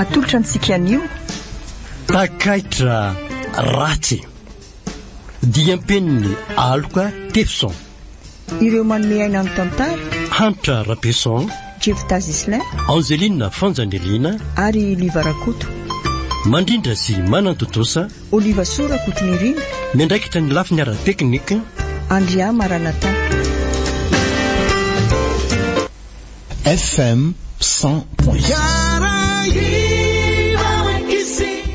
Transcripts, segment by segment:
atolotra antsika anio takaitra ratsy diampeniny aloka tefson ireo manome aina amin'ny tantara hanitra rapeson Jeftas Islin Angelina Fanjanelina ary Livarakoto mandrindra sy manantotosa Oliva Sora Kotonirina miandraikitra ny lafiny ara-teknika Andria Maranata FM 100.8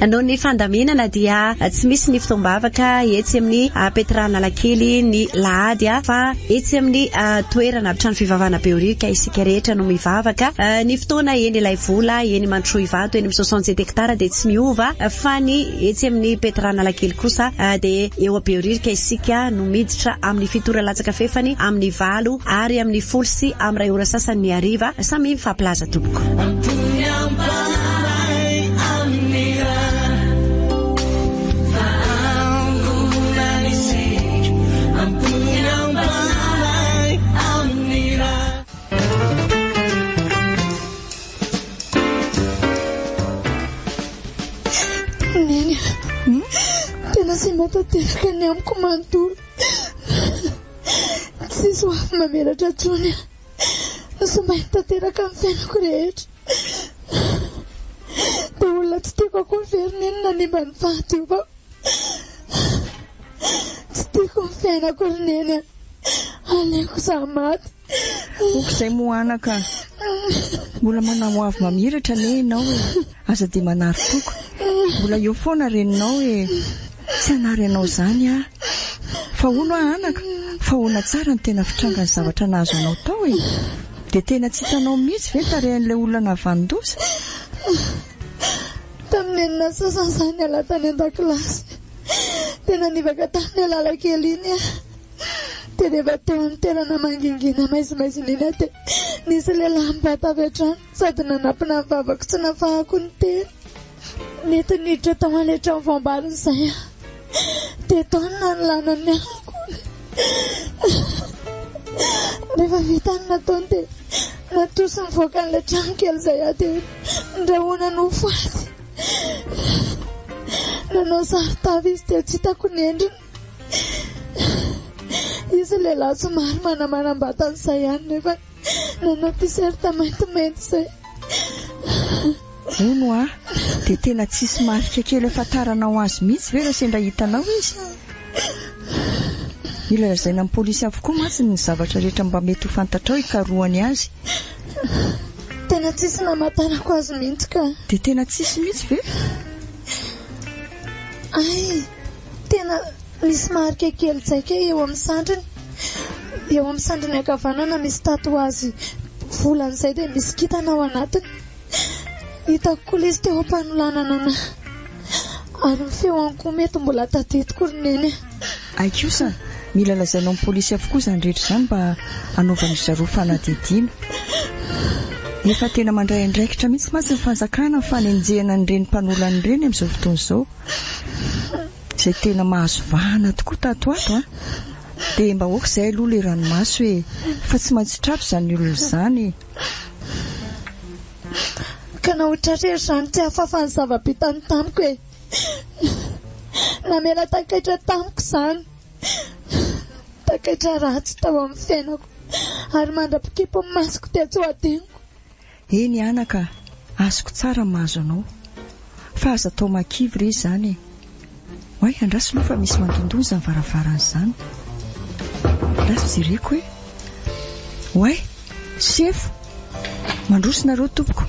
Anao ny fandaminana dia tsy misy ny fitombavaka etsy amin'ny Petranalakely ny Lahady fa etsy amin'ny toerana trano fivavahana Beorika isika rehetra no mivavaka ny fotoana eny ilay vola eny Mantroa Ivato eny amin'ny 67 hektara dia tsy miova fa ny etsy amin'ny Petranalakely kosa dia eo a Beorika isika no miditra amin'ny fitoro latsaka fefany amin'ny 8 ary amin'ny 10 sy amin'ny 2 ora sasany hariva samy mifampilaza tompoko Simba tanteraka ny amiko manontolo tsisy ho afy mamelatra tsony somba tanteraka amin'ny fiainako rehetra dia olona tsy tiako akory verineny nanimba ny faty io fa tsy tiako ny fiainako roneny aleko za maty okizay moanaka mbola manao avy mamiratra ne ianao aza dia manary toko mbola eo foana reninao tsy anary ianao zany fa hono anaka fa hoana tsara ny tena fitranga ny zavatra nahazo anao tao dia tena tsy hitanao mihitsy ve tarehan'ilay olona navandosa tamin'ny enina sasany zany alatany an-dakilasy tena nivaka tamin'ny Alalakely iny dia rehefa teo amin'ny toerana mangingina maizimaizina iny dia nisy lehilahy mibata avy hatrany sady nanampina ny vavako tsy nafahako ny tena nety niditra tao aletra ny voambariny izay dia taony na nilanany ako rehefa vita ny nataony dia natosi nivoaka n'ilay trano kely izay dia ndrahoana no faty nanao saritavy izy dia tsy hitako ny endriny izy lehilahy somary manamanam-batan'izay ihany nefa nanao tiserta maintimainty izay hono dia tena tsisy marika kely afantaranao azy mihitsy ve raha sendra hitanao izy mila lazaina amin'ny polisy avokoa matsy ny zavatra rehetra mba mety ho fantatrao hikarohany azy tena tsisy namatarako azy mihitsy ka dia tena tsisy mihitsy ve ay tena misy marika kely tsaika eo amin'ny sandriny ankavanana misy tatoazy volan'izay dia misy kitana ao anatiny hitako koa izy teo am-panolanana ana ary ny feoanko mety mbola tadidiko roneny aikosa mila lazainao amin'ny polisy avokoa izany rehetra izany mba hanaovan'ny zareo fanadidina efa tena mandray andraikitra mihitsy matsy ny fanjakana ny fanenjehana n'ireny mpanolany ireny amin'izao fotoana izao izay tena mahazo vahana tokoa tato ato dia mba hoaka izay aloha ilay ranomaso hoe fa tsy maintsy trato izany olona izany ka nahotratrera izany tsy hafafany zava-bitany tamiko namela takaitra tamiko izany takaitra ratsy tao amin'ny fiainako ary mandra-pikipo ny masoko dia tsy ho adeniko eny anaka azoko tsara mahazo anao fa aza tao makivy re izany hoay andraso aloha fa misy mandondony izany varavarana izany andraso jereko hoay sefo mandrosonareo tompoko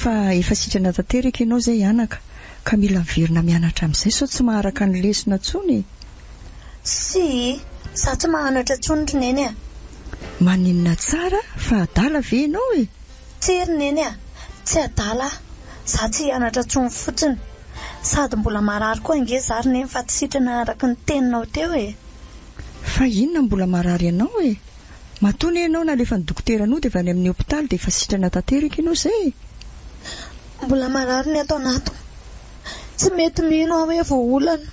fa efa sitrana tanteraka ianao izay anaka ka mila miverina mianatra amin'izay sao tsy maharaka ny lesona tsony sy za tsy mahanatra tsony roneny maninona tsara fa adala ve ianao tsy roneny tsy adala za tsy hianatra tsony fotsiny sady mbola marary koa ange za roneny fa tsy sitrana araka ny teninao teo Fa inona mbola marary ianao e? Matony ianao na lefa ny dokotera anao dia avy any amin'ny hôpitaly dia efa sitrana tanteraka ianao zay. Mbola marary ny ato anato. Tsy mety mino aho hoe voaolana.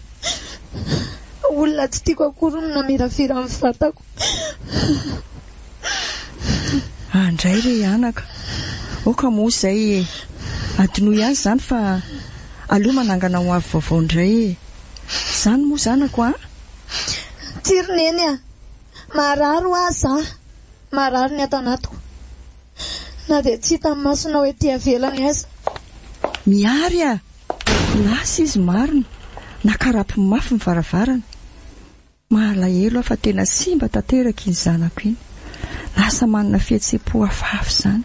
Olona tsy tiako akory no namirafira amin'ny vatako. Andray re anaka. Oka moa izay adinoa ihany izany fa aleo manangana ho avy vaovao indray e. Izany moa zanako a? Tsironeny a. Marary ho aho za. Marary ny ato anatoko. Na dia tsy hita masona hoe tia velany aza. Miary a. Lasa izy marina. Nakarapy mafy ny varavarana. Malahelo aho fa tena simba tanteraka iny zanako iny. Lasa manana fihetsem-po hafahafa izany.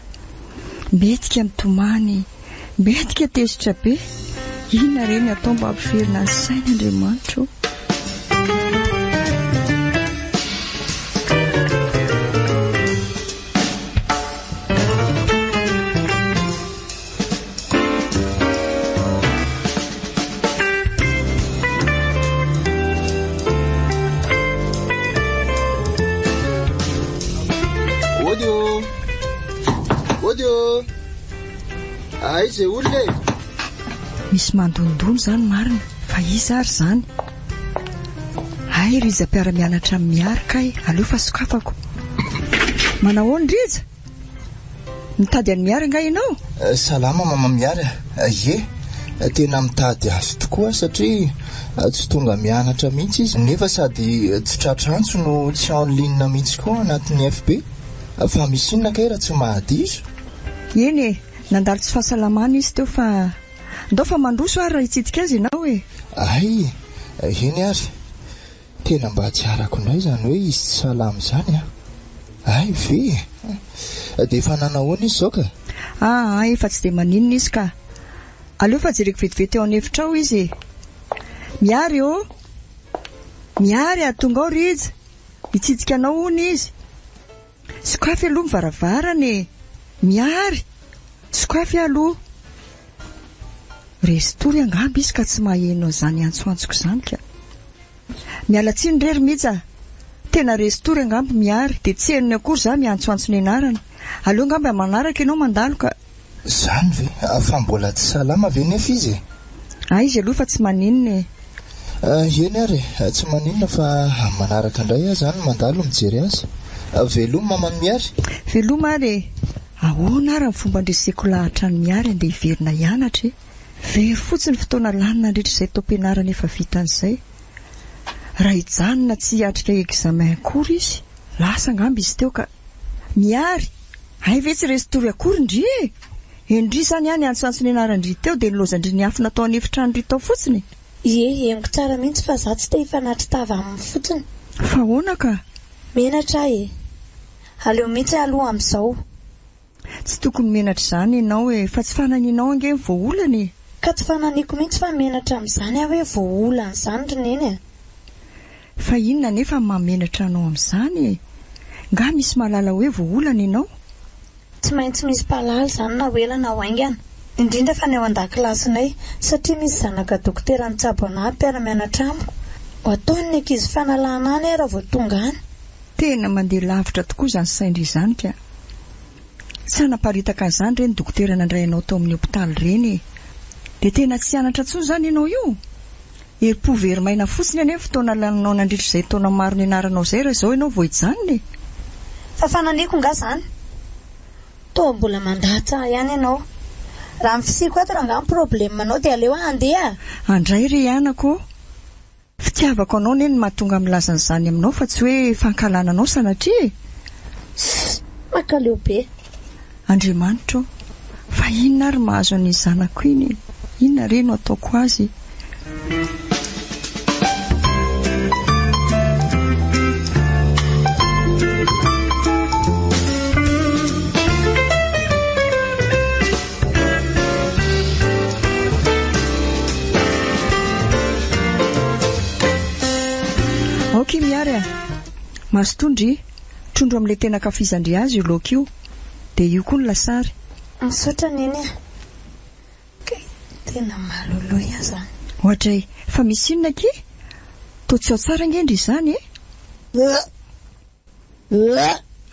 Metika mitomany, metika tezitra be. Inona reny atao mba hampiferina ny sain'Andriamanitra. Izay olona e. Misy mandondony zany marina fa iza ary zany. Ay Riza mpiara-mianatra miary kay aleo fa sokafako. Manao ny Riza? Mitady any miary nga ianao? Salama mama miary. Ye, tena mitady azy tokoa satria tsy tonga mianatra mihitsy izy nefa sady tsy tratrantso no tsy online mihitsy koa anatin'ny FB. Fa misy inona kay raha tsy mahadiso? Eny e, nandalo tsy fahasalamana izy teo fa ndao fa mandroso ary raha hitsidika azy ianao e. Ay, eny ary. Tena mba tsy arako indray zany hoe izy tsy salama zany a. Ay ve. Dia efa nanahoana izy zao ka? Efa tsy dia maninona izy ka. Aleo fa jereko vetivety eo anefitra ao izy. Miary o. Miary a tonga ao Riza. Hitsidika anao hony izy. Sokafy aloha mivaravarana. Miary. Sokafy aloha. Restory angamba izy ka tsy maheno zany antsoantsoko zany ka. Miala tsiny rery mihitsy. Tena restory angamba miary dia tsy henony akory za miantsoantso ny anarany. Aleo angamba manaraka ianao mandalo ka. Zany ve? Fa mbola tsy salama ve nefa izy? Izy aloha fa tsy maninona. Eny ary, tsy maninona fa manaraka indray zany mandalo mijery azy. Veloma mama miary? Veloma ary. Ahoana ary ny fomba andreseko lahatra ny miary andeha hiverina hianatra. Very fotsiny fotoana lanina andritra izay taom-pianarana efa vitan'izay. Raha hijanona tsy hiatrika examen akory izy. Lasa angamba izy teo ka. Miary. Ay ve tsy restory akory ndry e. Endry zany any antsoantso ny anarandry teo dia nilozandry ny afo natao anefitrano ry tao fotsiny. Henoko tsara mihitsy fa za tsy te hifanatra tava amin'ny fotsiny. Fa ahoana ka? Menatra e. Aleo mihitsy aloha amin'izao. Tsy tokony menatra izany ianao e, fa tsy fananinao ange ny voaolana e. Ka tsy fananiko mihitsy fa menatra amin'izany aho hoe voaolana izany roneny e. Fa inona nefa mamenatra anao amin'izany e. Nga misy malala hoe voaolana ianao? Tsy maintsy misy mpalala zany na hoelana ho aingana. Indrindra fa ny ao an-dakilasinay satria misy zanaka dokotera mitsabo anahy mpiara-mianatra amiko. Ataony ny ankizy fanalana any raha vao tonga any. Tena mandeha lavitra tokoa zany saindry izany ka. Tsy naparitaka an'izany reny dokotera nandray anao tao amin'ny hôpitaly reny. Dia tena tsy anatra intsony zany ianao io. Eripo verimaina fotsiny anefa fotoana laninao nandritra izay taona maro ny anaranao izay raha izao ianao vao hijanona. Fa fananiko nga zany. Tô mbola mandahatsa ihany ianao. Raha mifisiko ato raha nga problème anao dia aleo andeha. Andray ry anako. Fitiavako anao neny mahatonga milaza an'izany aminao fa tsy hoe fankalana anao sanatria. Makaleo be. Andriamanitra, fa inona ary mahazo any zanako iny? Inona re no ataoko azy? Ok miary a. Masotondry, trondro amin'ilay tena kafizandry azy io laoka io. Dia io koa ny lasary. Misaotra neny a. Tena maloloha zany. Ohatray, fa misy inona ki? Toa tsy ao tsara ngendry izany e?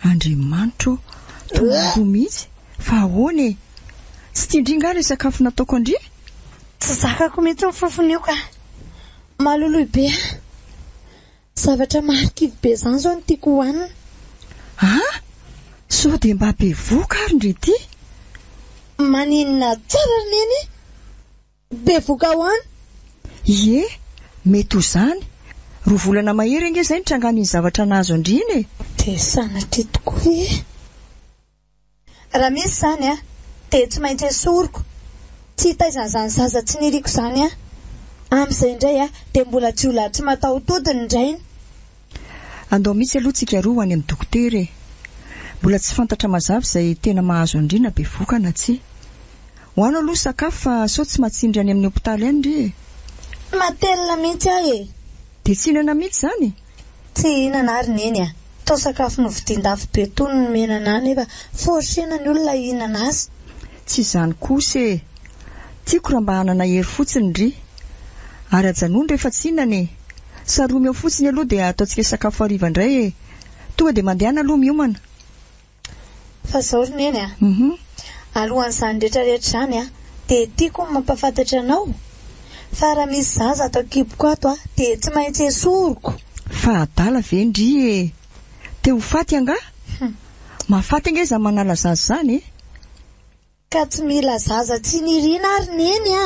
Andriamanitro tombo mihitsy fa ahoana tsy tiandringa ary sakafo nataoko andry tsy zakako mihitsy mifofonio ka maloloy be zavatra marikivy be zany zao no tiako hohanina. so dia mba be voka ary ndry ty maninona tsara rineny be voka hoany ie mety ho zany roa volana mahery nge zay nitranganiny zavatra nazo andriny e dia sanatry tokoa raha misy zany a dia tsy maintsy esoriko tsy hitaizana zany zaza tsy niriko zany a amin'izay indray a dia mbola tsy ola tsy matao todiny indrainy andao mihitsy aloha tsika roa any amin'ny dokotera e mbola tsy fantatra mazava izay tena mahazo andrina be vokana tsy hoano aloha sakafo fa sao tsy matsindry any amin'ny hopitaly any ndry e matelina mihitsy ahy e dia tsy hinana mihitsy zany tsy hinana ary neny a tao sakafo novidin-dafo be tony no menana nefa forsena ny olona hinana azy tsy zany kosa e tiako raha mba hanana hery fotsiny ndry ary ajanony rehefa tsy hinana e saromy eo fotsiny aloha dia ataontsika sakafo hariva indray e tonga dia mandehana aloha miomana fa zao rineny a alohan'izany rehetrarehetra zany a dia tiako mampafantatra anao fa raha misy zaza atao kiboko ato a dia tsy maintsy esoriko fa adala ve ndry e te ho faty anga mahafaty ange za manala zaza zany e ka tsy mila zaza tsy nirina ary neny a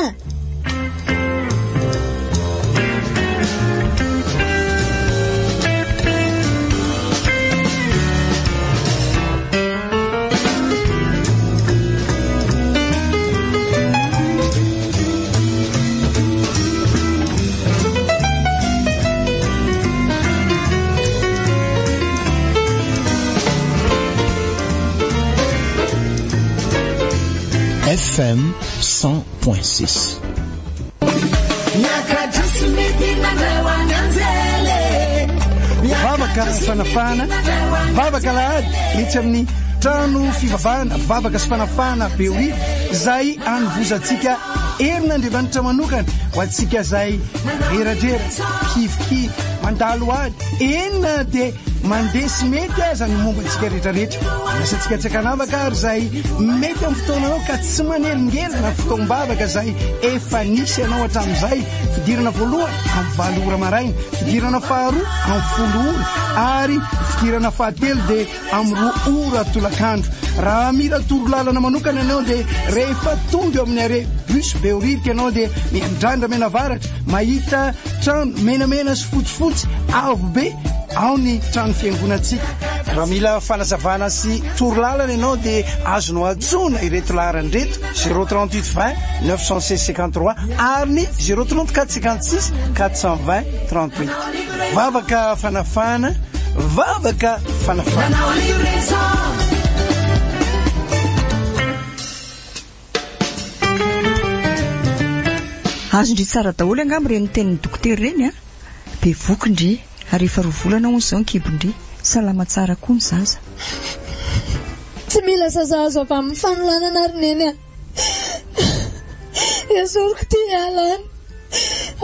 FM 100.6 vavaka fanafana vavaka lahady mitsy amin'ny trano fivavahana vavaka sy fanafana be oi zay anovozantsika herin'Andriamanitra manokana ho antsika zay reradrera kivikivy mandalo ady enina dia mandeha sy mety aza ny momba antsika rehetrarehetra nasantsika tsakanavaka ary zay mety amin'ny fotoananao ka tsy manelingelina fotoam-bavaka zay efa nisy ianao hatramin'izay fidirana voalohany amin'ny 7 ora maraina fidirana faharoa amin'ny 10 ora ary fidirana fahatelo dia amin'ny 2 ora tolakandro raha mila torolalana manokana ianao dia rehefa tonga eo amin'ny are bus be oririka ianao dia miandrandra menavaratra mahita trano menamena sy fotsifotsy avo be ao ny trano fiangonantsika raha mila fanazavana sy torolalana ianao dia azonao atsona ireto laharany reto 038 20 953 ary ny 034 56 420 38 vavaka fanafana vavaka fanafana azondry tsara daholo angamba reny tenin'ny dokotera reny a be vokindry ary efa 2 volana hono izao ny kibondry salama tsara koa ny zaza tsy mila zaza azo avy amin'ny fanolanana ary neny a esoriko ty alany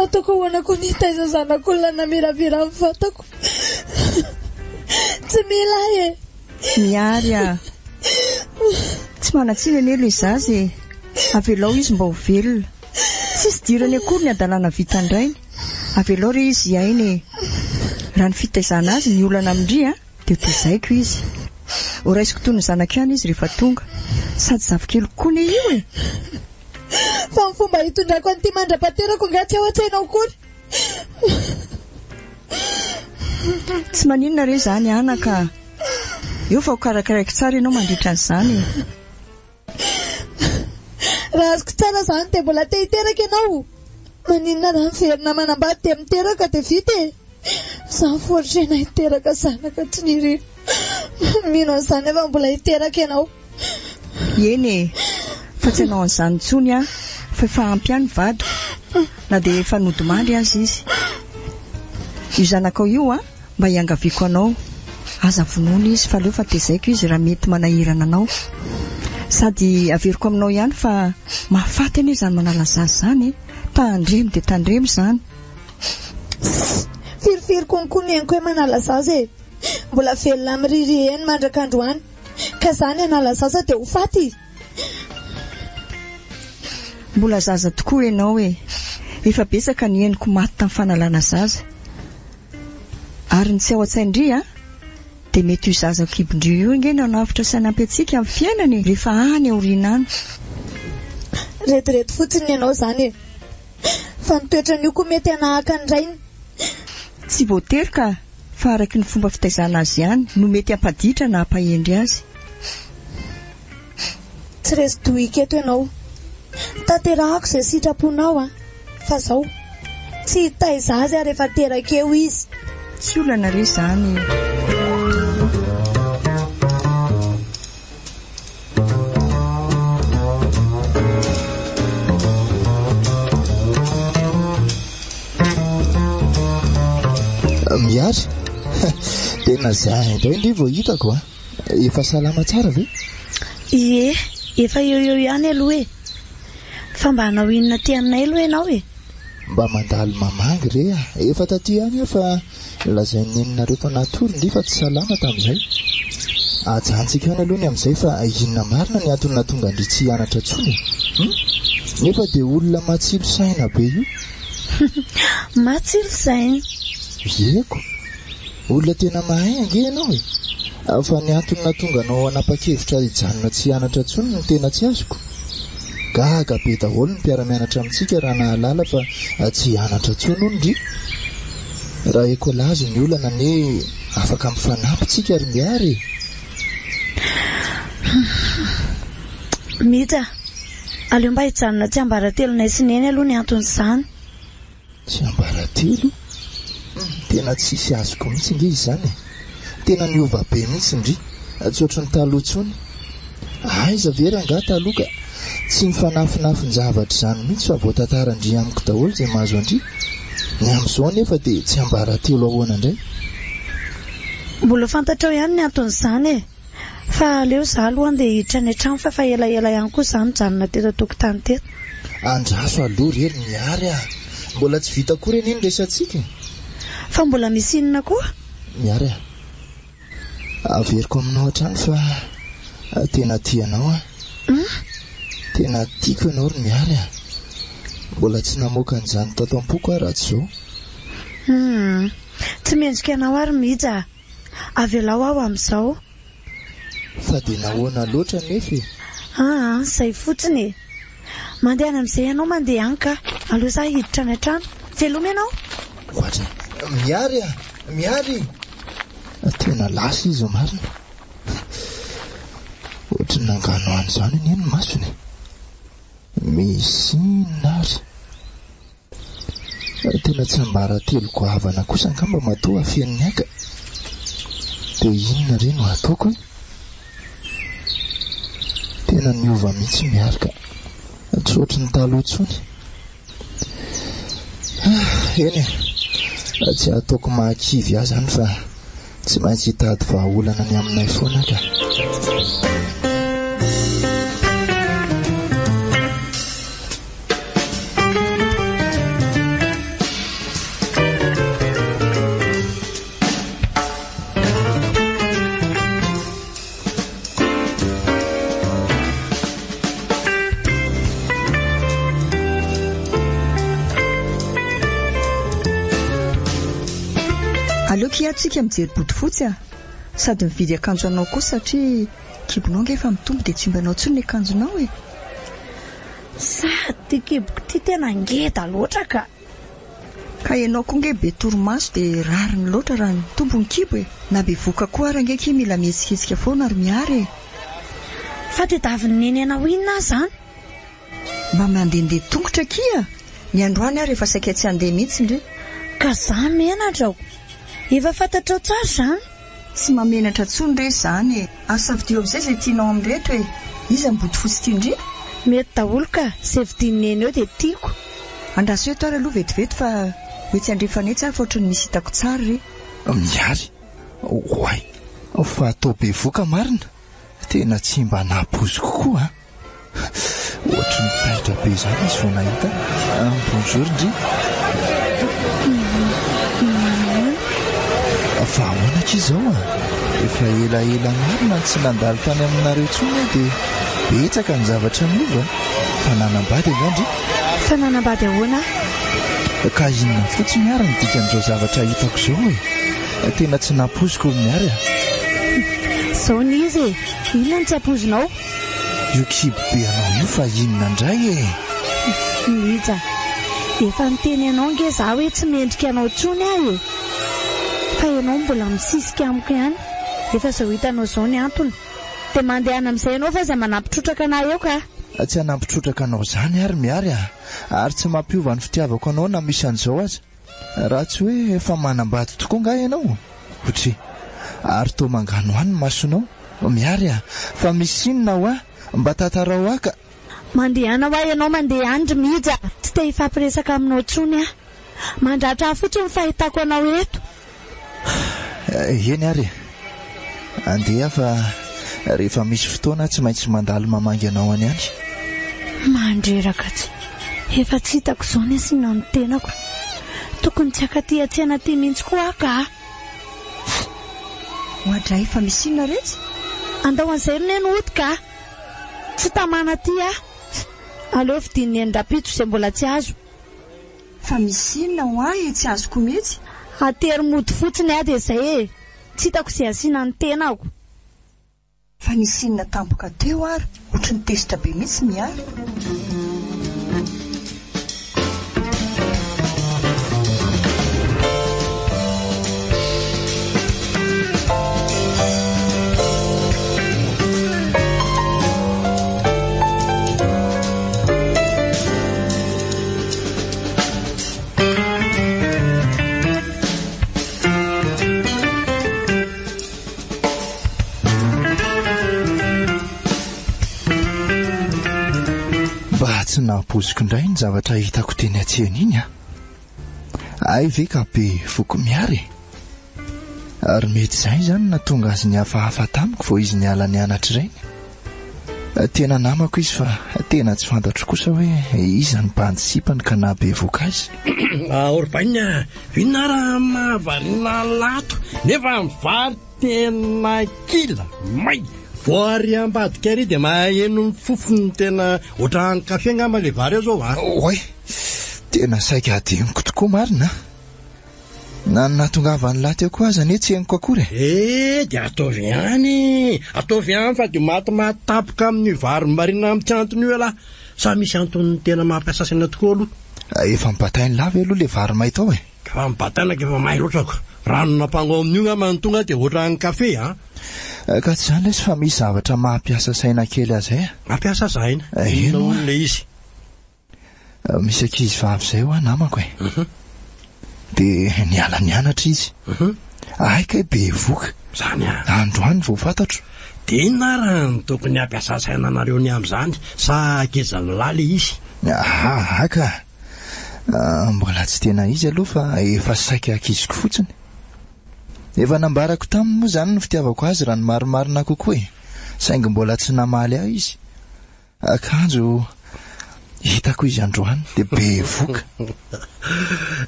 ataoko hoanako nitaiza zanak'olona namiravira amin'ny vatako tsy mila e miary a tsy manatsina ane ilay zaza e avelao izy mba ho velona tsisy dirany akory ny adalana vitandrainy avelao re izy iainy raha ny fitaizana azy ny olana amindry a dia tozaiko izy ho raisiko toy ny zanako ihany izy rehefa tonga sady zavikely koa ne io e fa ny fomba hitondrako an'ity mandra-paterako nga tsy ao atsainao kory tsy maninona re zany anaka eo fa ho karakaraiky tsara ianao mandritra an'izany raha azoko tsara zany dia mbola te hiteraka ianao maninona raha miverina manambady dia miteraka dia vita e zany fortrena hiteraka zanaka tsy nirino mino an'izany efa mbola hiteraka ianao eny e fa tsy anao an'izany ntsony a fa efa ampy ihany vadiko na dia efa nodimandry azy izy io zanakao io a mba hiangaviako anao aza vonoana izy fa aleo fa tezaiko izy raha mety manahirana anao sady averiko aminao ihany fa mahafaty anie zany manala zaza zany tandremo dia tandremo zany firy firy konkoa ny hainiko hoe manala zaza e. Mbola velona amiriry eny mandrak'androany ka zany anala zaza dia ho faty. Mbola zaza tokoa ianao e. Efa betsaka ny henoko maty tamin'ny fanalana zaza. Ary ny tsy ao an-tsaindry dia mety io zaza kibondrio io nge nanavitra sanampy antsika amin'ny fiainany rehefa any aoriana any. Retirety fotsiny ianao zany e. Fa nitoetra n'io koa mety hanahaka ny rainy. Tsy voatery ka fa araky ny fomba fitaizana azy ihany no mety hampaditra na hampahendry azy. Tsy resy dohika eto ianao. Tanterahako izay sitraponao fa zao tsy hitaiza azy ary efa teraka eo izy. Tsy olana re zany. Miary tena zay indray indri vao hitako efa salama tsara ve? Ie, efa eo ihany aloha e. Fa mba hanao inona tianay aloha ianao e? Mba mandalo mamangy re efa taty ihany fa lazainy neninareo tanatory ndi fa tsy salama tamin'izay. Ajantsika ihany aloha ny amin'izay fa inona marina ny antony natonga ndry tsy hianatra tsony nefa dia olona matsilo saina be io. Matsilo saina? Eko, olona tena mahay ange ianao e. Fa ny antony natonga anao hanapa-kevitra hijanona tsy hianatra tsony no tena tsy azoko. Gaga be daholo ny mpiara-mianatra amintsika raha nahalala fa tsy hianatra tsony hono ndry. Raha ekolazy ny olana ne afaka mifanampitsika ary miary. Mita, aleo mba hijanona tsy ambaratelonay sy neny aloha ny anton'izany. Tsy ambaratelo? Tena tsisy azoko mihitsy nge izany. Tena niova be mihitsy ndry. Tsy ohatran'ny taloha tsony. Aiza vera nga taloha ka tsy mifanafinafin-javatra izany mihitsy fa voatantarandry amiko daholo izay mahazo andry. Ny amin'izao nefa dia tsy ambaratelo ahoana indray. Mbola fantatrao ihany ny anton'izany e. Fa aleo za aloha dia hiditra any an-trano fa elaela ihany koa izany mijanona teto an-tokotany teto. Andraso aloha rery miary mbola tsy vita koa reny eny resantsika. Fa mbola misy inona koa? Miary averiko aminao hatrany fa tena tianao tena tiako ianao ry miary mbola tsy namoaka an'izany tato am-poko raha tsy zao. Tsy mendrika anao ary mija avelao aho amin'izao. Fa dia nahoana loatra nefa zay fotsiny. Mandeha any amin'izay ianao mandeha any ka aloha za hiditra any an-trano. Veloma ianao? Ohatra miary tena lasa izy marina. Ohatra ny nangano an'izany ny eny masony. Misy nary tena tsy ambaratelo goavana kosa angamba matoa afian'ny aka. Dia inona re no ataoko tena niova mihitsy miarika tsy ohatran'ny taloha tsony. Eny tsy ataoko mahakivy azy zany fa tsy maintsy hitady vahaolana ny aminay foana ka. Aleoko iatsika mijery bodofotsy sady mividy akanjo anao koa satria kibonao nge efa mitombo dia tsy mbanao tsony ny akanjonao e. Sady kiboko ty tena ngeda loatra ka ianao koa nge be torimaso dia rariny loatra raha mitombo ny kibo e. Na be voka koa ary nge mila mihetsiketsika foana ary miary e. Fa dia daviny neny anao inona zany? Mba mandehandeha tongotra kia ny androany ary efa saika tsy handeha mihitsy ndre. Ka za menatrao efa fantatrao tsara zany. Tsy mamenatra tsony re zany e. Asafidio amin'izay izay tianao amin'reto e. Iza ny bodofotsy ity indrindra? Mety daholo ka izay vidininy eo dia tiako. Andraso eto ary aloha vetivety fa hoe tsy andrefana etsy ary fa ohatrany misy hitako tsara re. Miary oay fa atao be voka marina tena tsy mba napozy kokoa ohatrany taitra be izany izy vao nahita. Bonjour ndry. fa ahoanaka izao efa elaela marina tsy nandalo tany aminareo tsony dia betsaka ny zavatra miova fa nanambady angandry fa nanambady ahoana ka inona fotsiny miara ny dikan'izao zavatra hitako izao tena tsy nampoziko miara zao ny izy inona ny tsy ampozinao io kibo be anao io fa inona indray Mija efa niteny anao nge za hoe tsy mendrika anao tsony ahy fa ianao mbola misisika amiko ihany efa zao hitanao zao ny antony dia mandehana amin'izay ianao fa izay manampitrotraka anah eo ka tsy hanampitrotraka anao zany ary miary ary tsy mampiova ny fitiavako anao na misy an'izao aza raha tsy hoe efa manambady tokoa nga ianao otry ary to mangano any ny masonao miary fa misy inona ho mba tantarao aka mandehana ho ianao mandeha andry Mija tsy te hifampiresaka aminao tsony mandratra fotsiny ny fahitako anao eto eny ary andeha fa rehefa misy fotoana tsy maintsy mandalo mamangy anao any any mandreraka tsy efa tsy hitako izao ny asiana ny tenako tokony tsy akaty-atsihana ty mihitsy koa ka hoadray fa misy inona retsy andao an'izay ry neny ody ka tsy tamana ty aleo vidin'ny endrapitro izay mbola tsy azo fa misy inona ho ahy tsy azoko mihitsy atery mody fotsiny dia izay tsy hitako izay asiana ny tenako fa nisy inona tampoka teo ary ohatry ny tezitra be mihitsy miary tsy nampoziko indray ny zavatra hitako teny atsehana iny ay ve ka be voko miary ary mety izay zany na tonga azy ny hafahafa tamiko vao izy ny ala ny anatra ireny tena namako izy fa tena tsy fantatro kosa hoe iza ny mpanjisipany ka na be voka azy orpaina vinara mahavariana lato nefa mivary tena kila may voary ambadika ry dia maheno ny fofony tena ohatra ny kafe ngamba le vary eo zao oay tena saika adiniko tokoa marina na natongavany laty eo koa aza ane tsy heniko akory dia ataovy ihany fa dia maty tapoka amin'ny vary marina amin'ny tiantony io ala sa misy antony tena mampiasa saina tokoa aloha efa mibatainy lava aloha le vary may tao fa mibatainaka efa may loatrako ranona mpango amin'io ngamba ny tonga dia ohatra ny kafe ka tsy zany lesy fa misy zavatra mampiasa saina kely azay mampiasa saina ino le izy misy ankizy vavy zay ho namako dia niala nianatra izy aika be voka zany androany vao fantatro dia inona raha ny tokony hampiasa saina anareo ny amin'izany sa akeza lalaly izy aka mbola tsy tena izy aloha fa efa saika akiziko fotsiny efa nambarako taminy moa zany no fitiavako azy raha ny marimarina kokoa saingy mbola tsy namaly ahy izy akanjo hitako izy androany dia be voka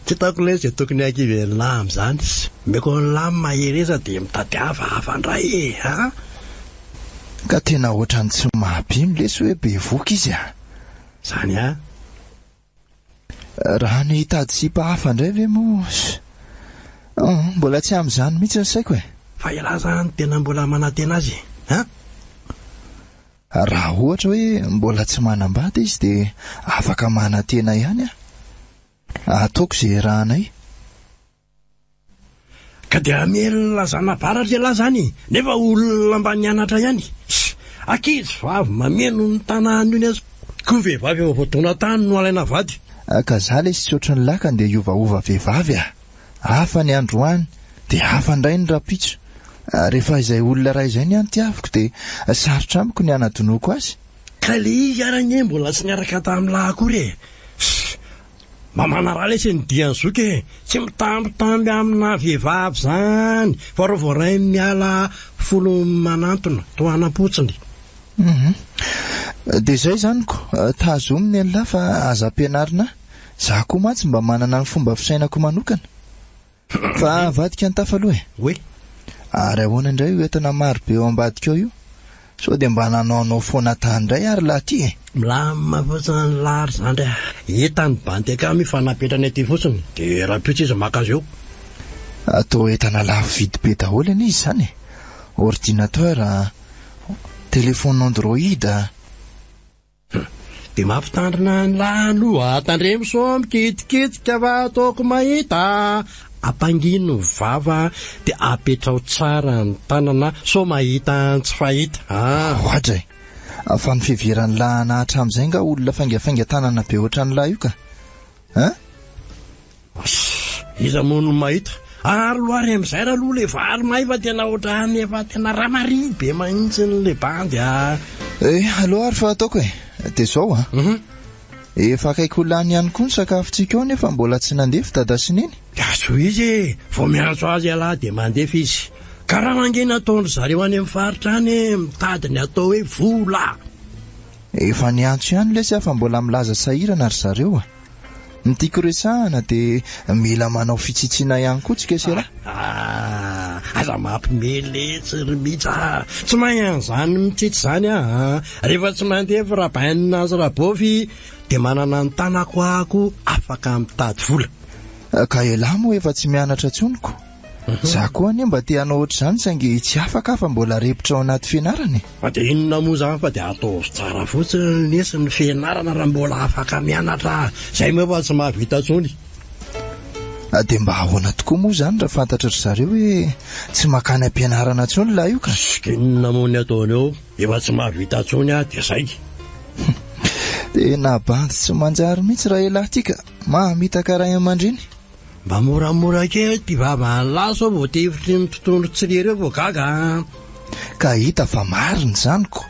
tsy hitako le izay tokony hankivy lahy amin'izany meko ny lahy mahereza dia mitady hafahafa indray ka tena ohatrany tsy mahabimy lesy hoe be voka izy zany raha ny hitady sipa hafa indray ve moa mbola tsy amin'izany mihitsy ny saiko fa ilazany tena mbola manantena azy raha ohatra hoe mbola tsy manambady izy dia afaka manantena ihany ataoko izay rahanay ka dia mely lazana baratra lahy zany nefa olona mba nianatra ihany ankizy vavy mameno ny tanàna iny azy koa vehivavy efa voataona tany no alaina vady ka za le sy ohatry ny lakany dia iovaova vehivavy hafa ny androany dia hafa indray ny rapitso rehefa izay olona ray izay ny antiaviko dia sarotra amiko ny anadinoko azy ka le izy aranye mbola tsy niaraka tamin'ny lahy akory mamana raha lesy ny diany zoky tsy mitambitamby amina vehivavy zany fa rao vao ray miala folo manantona toanam-potsiny dia izay zaniko tazominy an'lahy fa aza ampianarina za koa mantsy mba manana ny fomba fisainako manokana fa vadika ny tafaloha hoe ary ahoana indray io entana maro be eo ambadika io so dia mba nanao foana tany indray ary laha ty milamina fotsiny lary zany entany banteka mifanapetrany aty fotsiny dia raha pitsy izy maka azy eo atao entana lafo vidy be daholo any izy zany ordinateur téléphone Android dia mampitandrina ny lano atandremo so mikitikitika fa ataoko mahita ampangino vava dia apetrao tsara ny tanana so mahita tsy fahita ohatra fa ny fiheveran'ny lahy nahatra amin'izay nga olona fangafainga tanana be ohatran'ny lahy io ka iza mono mahita ary loary amin'izay raha aloha le vary may fa tena ohatrany efa tena ramary be mahitsy n'le bandy aloha ary fa ataoko dia zao efa akaiko lany ihany koa ny sakafontsika ao nefa mbola tsy nandefa dada sineny aso izy vao miantso azy alahy dia mandefa izy ka raha mangena ataondry zareo any amin'ny faritra any mitady ny atao hoe vola efa niantso ihany lesy afa mbola milaza sahirana ry zareo mitiako resahana dia mila manao fitsitsiana ihany koa tsika se raha aza mampimeletsy ry mihitsy tsy mahay zany mitsitsy zany rehefa tsy mandefa raha bainina azy raha bofy dia manana ny tanako ahako afaka mitady vola ka elahy moa efa tsy mianatra tsoniko za koa anie mba te hanao ohatr'izany saingy tsy afaka fa mbola repitra ao anaty fianarany fa dia inona moa zany fa dia atao tsara fotsiny nesy ny fianarana raha mbola afaka mianatra zay moa fa tsy mahavita tsony dia mba ahoana tokoa moa zany raha fantatra ry zareo hoe tsy makany am-pianarana tsony lahy io ka inona moa ny ataony eo efa tsy mahavita tsony dia zay dia nabandy tsy manjary mihitsy raha elahy tika mahamitaka ray aman-dreny mba moramora kely ty vava ny laso vao tevitry ny tontolo tsirery eo vao gaga ka hita fa mariny zaniko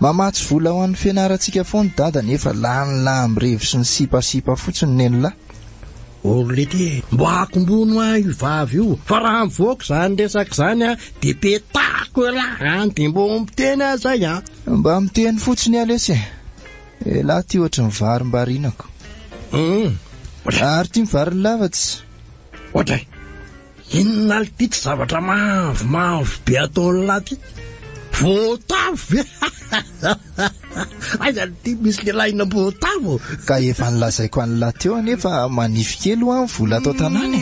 mamatsy vola ho an'ny fianarantsika foany dada nefa lany lambyrevi sy ny sipasipa fotsiny nenolahy orlety mbo akombono a io vavy io fa raha mivoaka zany resaka zany dia petako elahy dia mbo miteny azay mba miteny fotsiny alesy lahy ty ohatra ny vary mbarinako ary ty mivary lavatsy ohatra inona ly ty tsy zavatra mavo be ataony lahy ty voatavo aiza ty misy lelahina voatavo ka efa nilazaiko any lahy teo anefa manify kely ho any vola atao tanany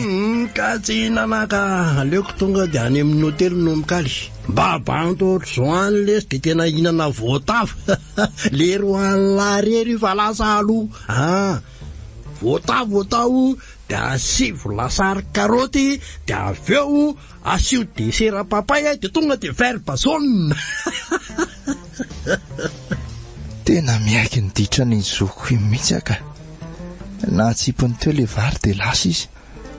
ka tsy nanaka aleoko tonga dia any amin'ny hotely no mikaly mba banto ohatr' zao any lesy dia tena hinana voatavo lery ho any larery fa lasa aloha voatavo dia asivo lasary karoty dia avy eo asio desera papay dia tonga dia vert basone tena miaiky ny ditra ny zoko io mihitsy aka na tsipony teo le vary dia lasa izy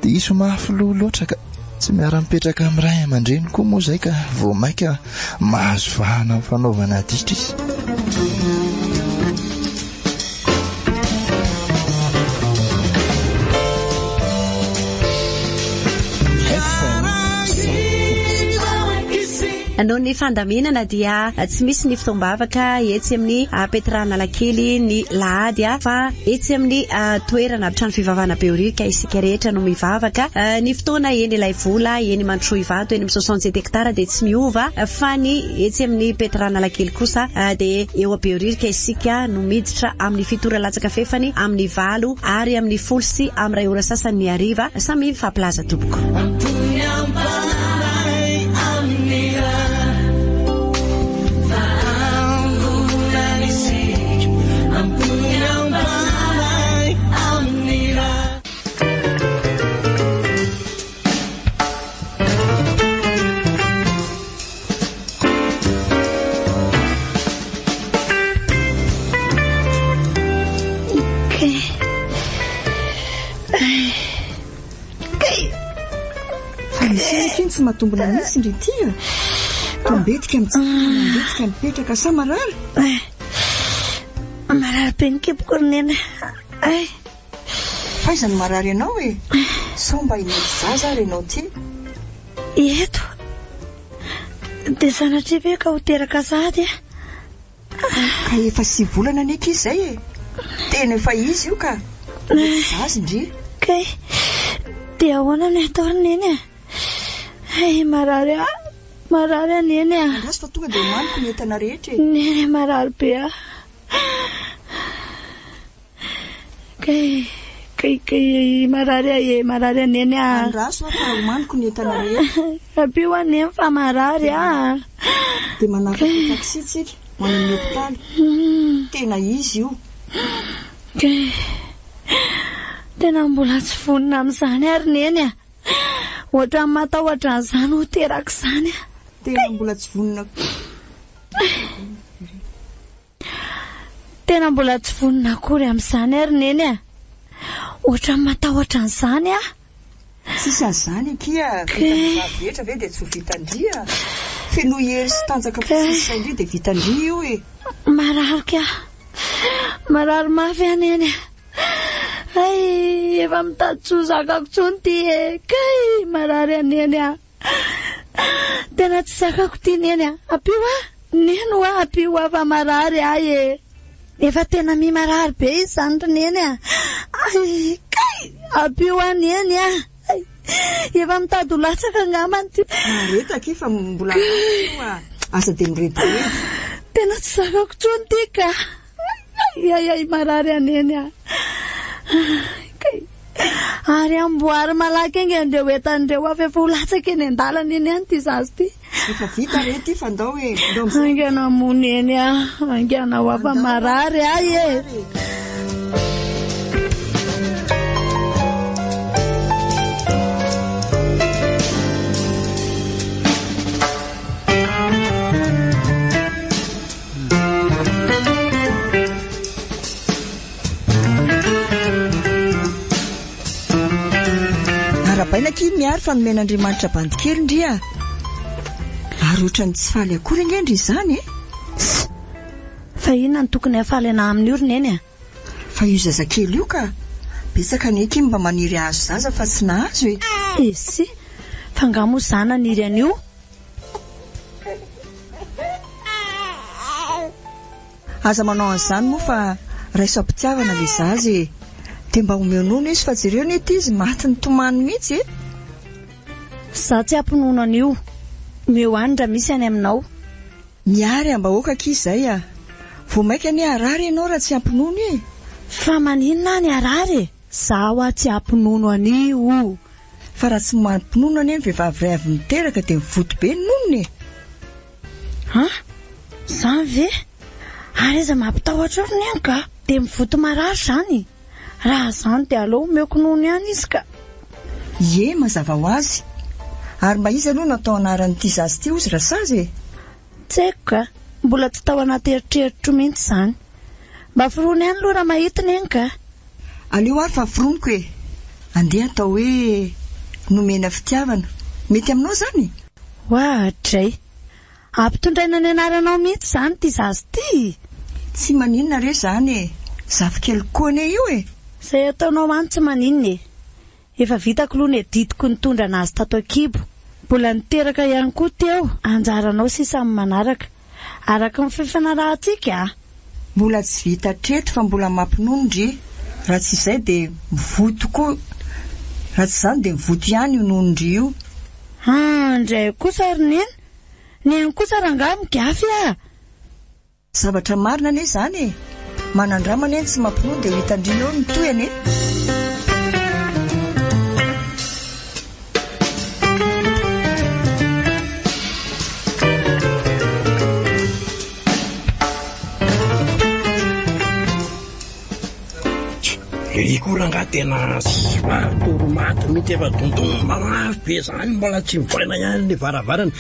dia iso mahafilo loatra ka tsy miara-mipetraka amin'ny ray aman-dreny koa moa zay ka vao maika mahazo vahana amin'ny fanaovana ditra izy noho ny fandaminana dia tsy misy ny fitombavaka etsy amin'ny petrana lakely ny lahady fa etsy amin'ny toerana trano fivavahana beorika isika rehetra no mivavaka ny fotoana eny ilay vola eny mandroso ivato eny amin'ny 67 hectara dia tsy miova fa ny etsy amin'ny petrana lakely kosa dia eo a beorika isika no miditra amin'ny fitora latsaka fefany amin'ny 8 ary amin'ny 10 sy amin'ny 2 ora sasany ny hariva samy fampilaza toboko tsy matombona misy ndry tia tombetika mibetika mipetraka sa marary marary be ny kepokoronena faizany marary ianao sao mba inely zaza ary ianao ty eto dia sanatria ve ka ho teraka sady ka efa 6 volana neky izy zay tena efa izy io ka zazy ndry kay dia ahoana ny atao neny ay marary neny Andraso fa tonga dia omaniko ny entana rehetra neny marary be kay marary neny Andraso fa omaniko ny entana rehetra abio anem fa marary dia manaka taxi tsika manany hopitaly tena izy io tena mbola tsy vonina amin'izany ary neny ohatra ny matahotra an'izany ho teraka izany tena mbola tsy vonina tena mbola tsy vonina akory amin'izany ary neny ohatra ny matahotra an'izany sisy an'izany kia vetra ve dia tsy ho vitandria feno hery sy tanjaka fisisaindria dia vitandria io marary mafy neny ay efa mitady tsy ho zakako tsony ty kay marary neny tena tsy zakako ty neny apio neno apio fa marary efa tena mimarary be izy zany ry neny ay kay apio neny efa mitady ho latsaka ngamany ty retaka fa mbola asa dia mirediredy tena tsy zakako tsony ty ka ay marary neny ary amboary malaky enge andreo entan'ireo avy efa ho latsaka eny an-dalana eny any ty zazy ty efa vita re ty fa ndao hoe angana mony eny angana ho afa marary baina ki miary fa nomen'Andriamanitra bandikely ndria ary ohatrany tsy faly akory ngendry izany fa inona ny tokony hafaly ana amin'ny io ry neny fa io zazakely io ka betsaka neky mba maniry azo zaza fa tsy nahazo esy fa ngamo zana niry an'io aza manao an'izany moa fa raisampitiavana le zazy dia mba homeonono izy fa jereo nety izy maty ny tomany mihitsy za tsy ampinono an'io meo any raha misy any aminao miary ambahoaka izay vao maika ny arary ianao raha tsy ampinono fa maninona ny arary zaho tsy ampinono an'io fa raha tsy mampinono any ny vehivavy ray avy miteraka dia mivoto be nonony zany ve ary iza mampitahotra ry ny any ka dia mivoto marary zany raha zany dia aleo meoko nono ihany izy ka mazava ho azy ary mba izy aloha natao anaran'ity zazy ty ozy rasazy tsy haiko ka mbola tsy tao anaty eritreritro mihitsy zany mba firony ihany aloha raha mahitiny eny ka aleo ary fa fironiko andeha atao hoe nomena fitiavana mety aminao zany hoatray ampitondraina ny anaranao mihitsy zany ty zazy ty tsy maninona re zany zafikely koane io izay ataonao any tsy maninona efa vitako aloha ny adidiko nitondra anazy tato akibo mbola niteraka ihany koa teo anjaranao sisa amin'ny manaraka araka ny fifanarahantsika mbola tsy vita treto fa mbola mampinondry raha tsy izay dia mivoto koa raha tsy izany dia mivoto ihany io nondry io ndray kosa ry neny kosa rangaha migafy zavatra marina ane zany manandramana eny tsy mampinono dia hitandrina eo ny toyany Ikoranga tena toromaty mihitsy efa tontono mamafy be zany mbola tsy mivoina ihany ny varavarana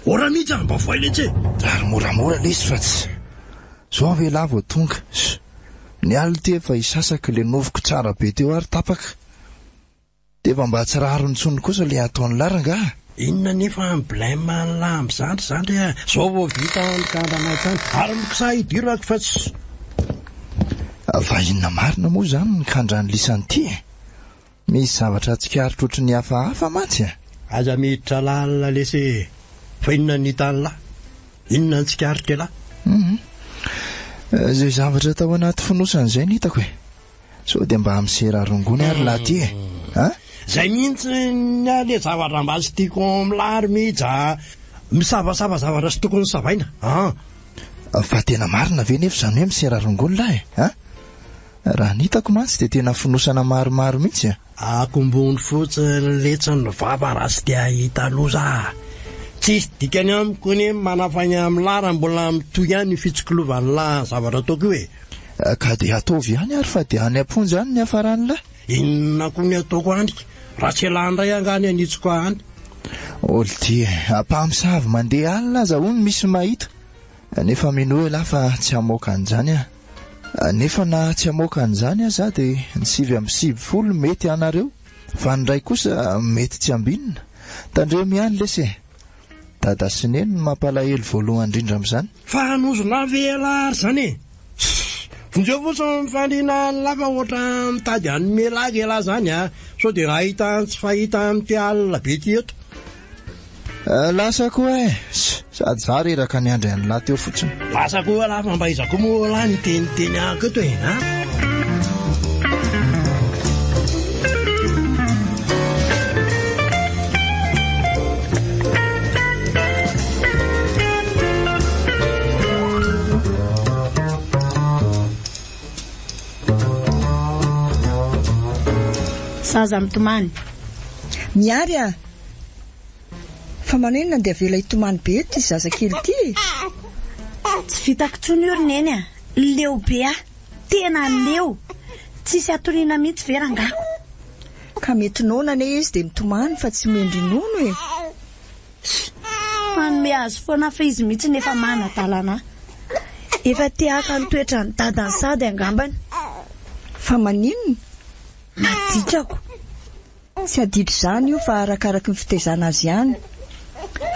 ora mitsa mba voaina etsy ary moramora le izy fa tsy zao ave lahy vao tonga ny alina ty efa isasaka le novoko tsara be teo ary tapaka dia efa mba tsy raro ny tsony kosa le ataony laranga inona nefa blème lamby zany zao vao vita nikandranay ary mikisa idirako fa tsy vahinona marina moa zany nikandra ny lisany ty misy zavatra tsikaritra ohatry ny hafahafa matsy aza miditra lalina lesy fa inona ny hitan'lahy inona ny tsikaritra lahy zay zavatra tao anaty fonosana izay ny hitako so dia mba miserarongony ary laty zay mihitsy le zavatra mba sy tiako milary mihitsy misavasava zavatra sy tokony savaina fa tena marina ve nefa zany hoe miserarongony lahy raha nitako mantsy dia tena finosana maromaro mihitsy akombony fotsiny letsiny vava raha sy dia hita loza tsisy dikany amiko ny manafany amin'ny lara mbola mitoy ihany fitsikilovan'ny la zavatra ataoko hoe ka dia ataovy ihany ary fa dia any amponjy any ny hafarany lahy inona koa ny ataoko andrika raha tsy elandray angany anitsiko any olo dia ampamisavy mandeha alina aza hono misy mahita nefa mino hoe lafa tsy hamoaka an'izany nefa na tsy hamoaka an'izany za dia ny 7 mety anareo fa ny ray kosa mety tsy ambinina tandreo miany lese dada sy neny no mampalahelo voalohany indrindra amin'izany fa hanozona vela ary zany vonjeo fotsiny mifandrina ny lafa ohatra mitady any melagy ela zany so dia raha hita tsy fahita amin'ity alina be ty eto lasa koa sady za reraka ny andray any lahy teo fotsiny lasa koa lafa mba izako moa lahy ny teniteny ako eto zaza mitomany miary fa manenina dia avela hitomany be ty zazakely ty tsy vitako tsony io roneny leo be tena leo tsisy atoriana mihitsy verangako ka mety nonane izy dia mitomany fa tsy mendry nono manome azy foana fa izy mihitsy nefa manadalana efa tiaka ny toetra ny dadany sady angambany fa maninona madikako tsy aditro izany io fa arakaraky ny fitezana azy ihany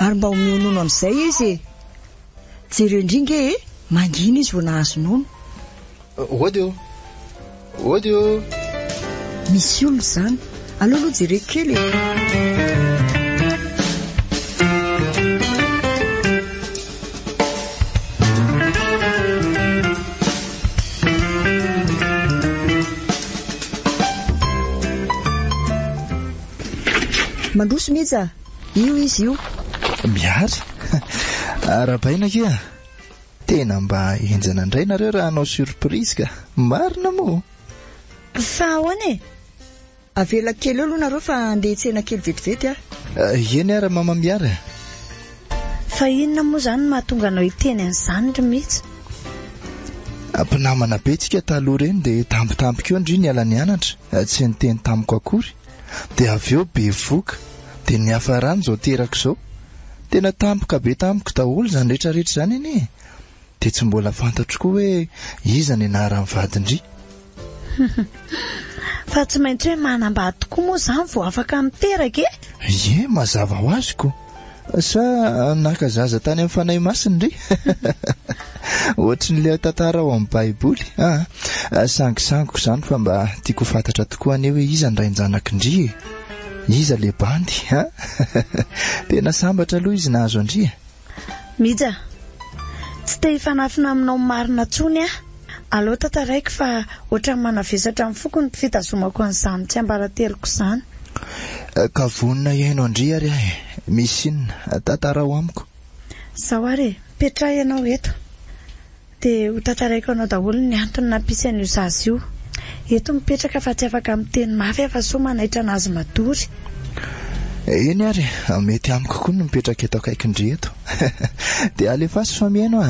ary mba homeonono amin'izay izy jereo indringa mangina izy vao nahazo nono odio misy olona izany aloha jereo kely mandroso mihitsy io izy io miary arabaina kia tena mba enjana indray nareo raha hanao surprise ka marina moa fa ahoana avela kely eo aloha nareo fa andeha tsena kely vetivety eny ara mama miary fa inona moa zany mahatonga anao hiteny an'izany ry mihitsy ampinamana be tsika taloha reny dia tampotampoko eo indry ny alany anatra tsy niteny tamiko akory dia avy eo be voka dia ny hafarany zao teraka izao tena tampoka be tampoka daholo zany rehetrarehetra zany eny dia tsy mbola fantatro koa hoe iza ny anaran'ny vadindry fa tsy maintsy hoe manambady tokoa moa zany vao afaka miteraka mazava ho azoko sa naka zaza tany amin'ny fanahy masiny ry ohatry n'ilay tantara ao amin'ny baiboly sangisangiko zany fa mba tiako fantatra tokoa ane hoe iza ny rain-janakindry iza le bandy tena sambatra aloha izy nahazo andry mija tsy te hifanafina aminao marina tsony aloha tantaraiko fa ohatrany manavesatra amin'ny fokony fitazomako an'izany tsy ambarateloko izany ka vonina iaino andry ary misy inona tantara ao amiko zaho ary petra ianao eto dia ho tantaraiko anao daholo ny antony nampisy an'io zaza io eto mipetraka fa tsy afaka miteny mafy fa so manaitra anazy madory eny ary mety amiko koa no mipetraka eto akaikindry eto dia alefasy fa miaino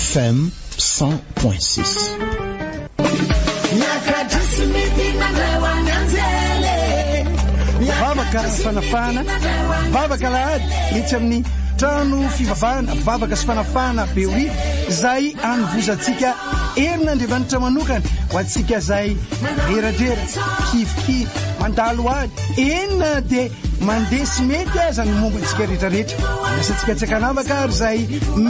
FM 100.6 vavaka fanafana vavaka lahady etsy amin'ny trano fivavahana vavaka sy fanafana be orivo zay anovozantsika herin'andriamanitra manokana ho antsika zay reradrera kivokivy mandalo ady enina dia mandeha sy mety aza ny mombantsika rehetrarehetra asantsika tsakanavaka ary zay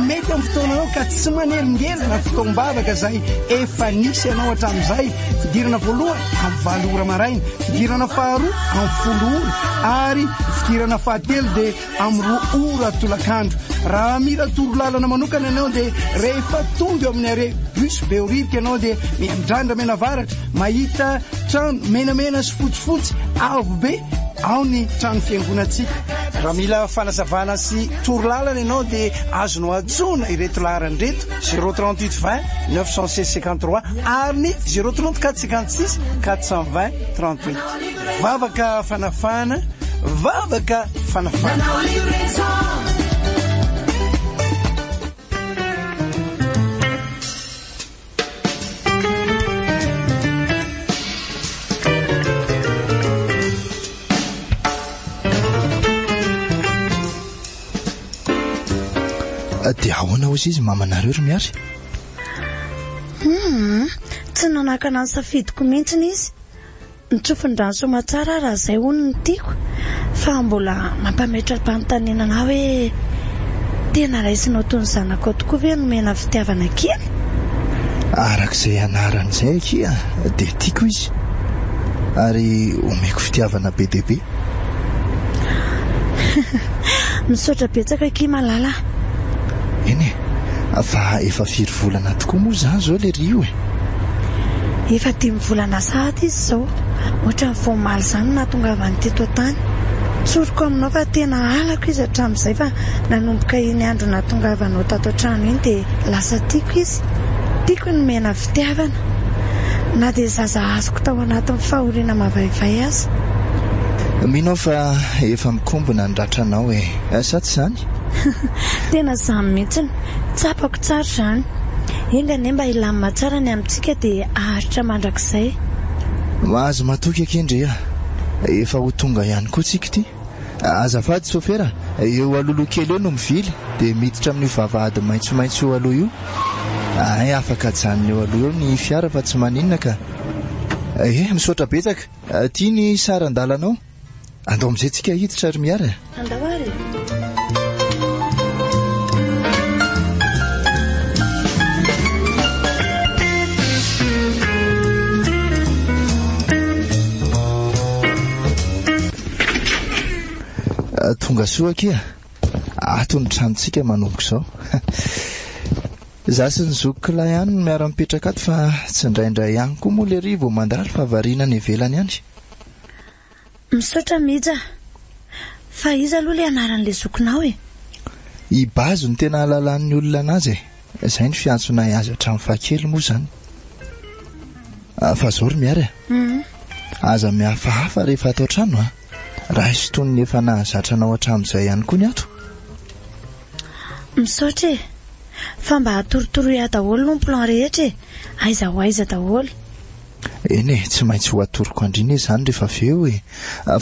mety amin'ny fotoananao ka tsy manelingelina fotoam-bavaka zay efa nisy ianao hatramin'izay fidirana voalohany amin'ny 20 ora maraina fidirana faharoa amin'ny 10 ora ary fidirana fahatelo dia amin'ny 2 ora tolakandro raha mila torolalana manokana ianao dia rehefa tonga eo amin'ny are bus beorivika ianao dia miandrandra menavaratra mahita trano menamena sy fotsifotsy avo be ao ny trano fiangonantsika raha mila fanazavana sy torolalana ianao dia azonao antsoina ireto laharany reto 038 20 953 ary ny 034 56 420 38 vavaka fanafana vavaka fanafana dia ahoana ozy izy mamanareo ry miary tsy nanakana ny safidiko mihitsiny izy nitsofin-drano somatsara raha zay hono ny tiako fa mbola mampametra-panontaniana hoe tena raisinao toy ny zanako tokoa ve nomena fitiavana kely arak'izay anaran'izay akia dia tiako izy ary omeko fitiavana be dehibe misaotra betsaka ki malala eny fa efa 4 volana tokoa moa zany zao le rio efa 10 volana sahady izy zao ohatra ny voamaly zany nahatongavany teto tany tsoroko aminao fa tena alako izy hatramin'izay fa nanomboka iny andro nahatongavanao tato an-trano iny dia lasa tiako izy tiako ny mena fitiavana na dia zaza azoko tao anatin'ny fahoriana mavaivay azy minao fa efa mikombona ny ratranao sa tsy zany tena zany mihitsiny tsapako tsara zany engane mba ilamina tsara ny amintsika dia aharitra mandrakizay azo matoky akendrea efa ho tonga ihany koa tsika ty azafady sofera eo alolo kely eo no mivily dia miditra amin'ny vavahady maitsomaitso eo aloha io ay afaka janony eo aloha eo ny fiara fa tsy maninona ka misaotra betsaka tia ny saran-dalanao andao amin'izay tsika hiditra ry miara andawary tonga soa kia ato ny tranontsika manomboka izao za sy ny zokola ihany no miara-mipetraka ato fa tsy indraindray ihany koa moa le rivo mandalo fa variana ny ivelany ihany misaotra mija fa izy aloha le anaran'le zokonao ibazo ny tena halalan'ny olona anazy izay ny fiantsonay azy hatramin'ny fahakely moa zany fa zao ry miara aza mihafahafa rehefa atao trano raha isotony efa nahazatranao hatramin'izay ihany koa ny ato misaotra fa mba hatorotoro ia daholo no plan rehetra aiza ho aiza daholo eny tsy maintsy ho atoroko andrina izany rehefa aveo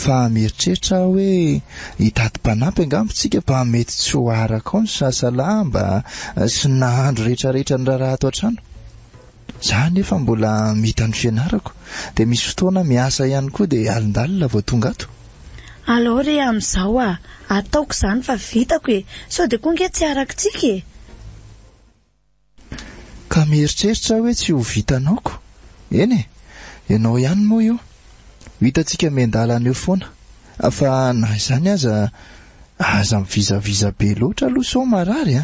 fa mieritreritra hoe hitady-panampy angambontsika mba mety tsy ho araka ao ny sasalamba sy nahandro rehetrarehetra ny raharaha ato an-trano za nefa mbola mita ny fianarako dia misy fotoana miasa ihany koa dia alindalina vao tonga ato alao re amin'izao ataoko izany fa vitako sao dia koa nge tsy arakitsika ka mieritreritra hoe tsy ho vitanaoko eny ianao ihany moa io hitantsika miandalana eo foana fa na izany aza mivizaviza be loatra aloha sao marary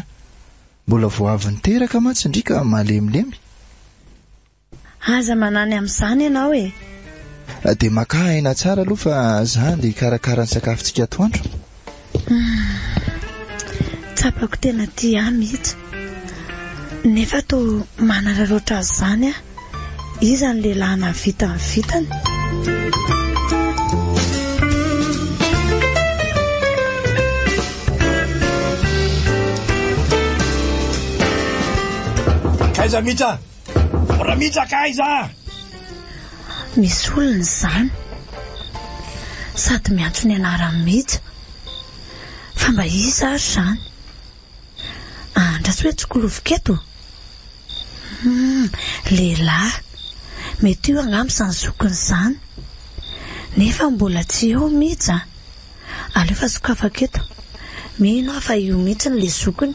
mbola voavy niteraka matsindrika malemilemy aza manany amin'izany ianao dia maka aina tsara aloha fa za dia karakara ny sakafontsika atoandro tsapako tena tia mihitsy nefa to manararoatra azy zany izy ny lehilahy na vita ny vitany kaiza mihitsy ora mihitsy kaiza misy olona izany sady miantso ny anarany mihitsy fa mba izy ary zany andrasy hoe tsikolovoketo lehilahy mety io angamby izany zokony izany nefa mbola tsy eo mihitsy alefa sokafaka eto mino afa io mihitsy ny le zokony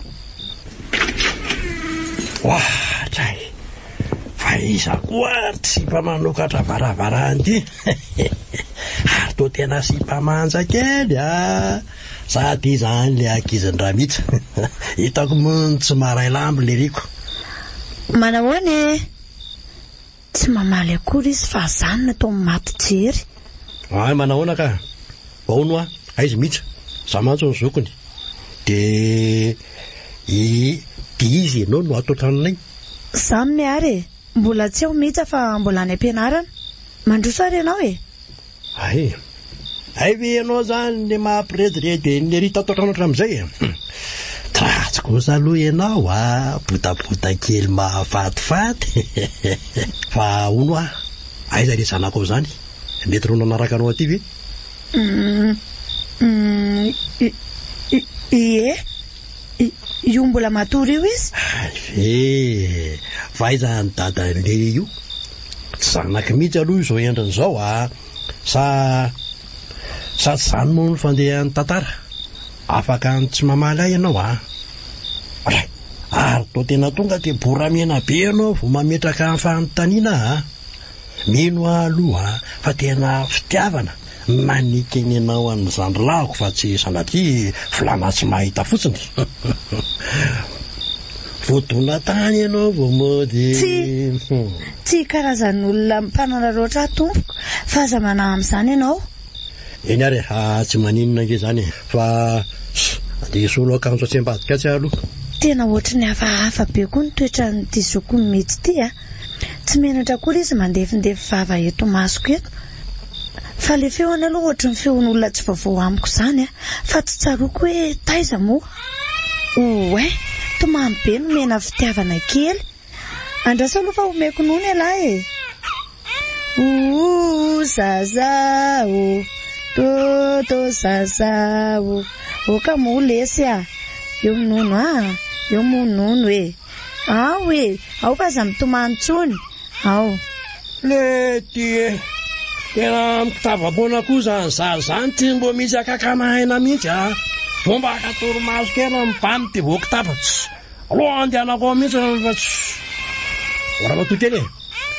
tray fa iza koa tsy mpamanokatra varavaranty ary to tena sy mpamanja kely sady izany le akizindra mihitsy hitako moa tsy maray lambo le riko manahoany tsy mamaly akory izy fa zany natao maty jery ay manahoana ka vaono aizy mihitsy za mantso ny zokony de izy ianao no ato tranonay zany miary mbola tsy aho mihitsy fa mbola any ampianarana mandroso ary ianao ay ve ianao zany le mahampirediredy ny rita ato trano hatram'izay tratsy kosa aloha ianao botabota kely mahafatifaty fa ono aiza le zanako zany mety ro nanaraka anao aty ve io mbola matory io izy fa aiza ny dadan'le io zanaka mihitsy aloha izao endriny zao sa tsy zany moa ny fandehan'ny tantara afaka tsy mamaly ahy ianao ary to tena tonga de boramena be ianao vo mametraka amin'ny fanontaniana mino aloha fa tena fitiavana manikeny ianao an'izany lako fa tsy sanatria filana tsy mahita fotsiny vodona tany ianao vo mody tsy karazan'olona mpanana roatra tompoko fa aza manahy amin'izany ianao eny ary tsy maninona ke zany fa de solo akanjo atsy-ambadika tsy aloha tena ohatry ny hafahafa be koa ny toetra nyty zokony mety ty tsy menatra akory izy mandefindefy vava eto masoko eto fa le feoany aloha ohatry ny feon'olona tsy vaovao amiko zany fa tsy tsaroko hoe taiza moa tomamy be no mena fitiavana kely andrasa aloha fa omeko nono alahy zazao toto zazao oka mo lesy eo nono eo mo nono ao fa za mitomany tsony ao le ty tena mitavaboana koa zany tsy mbo misy akakanahaina mihitsy fomba akatoromaso kena mipamy ty voky tapatsy aloha andehanako ao mihitsy raha matokely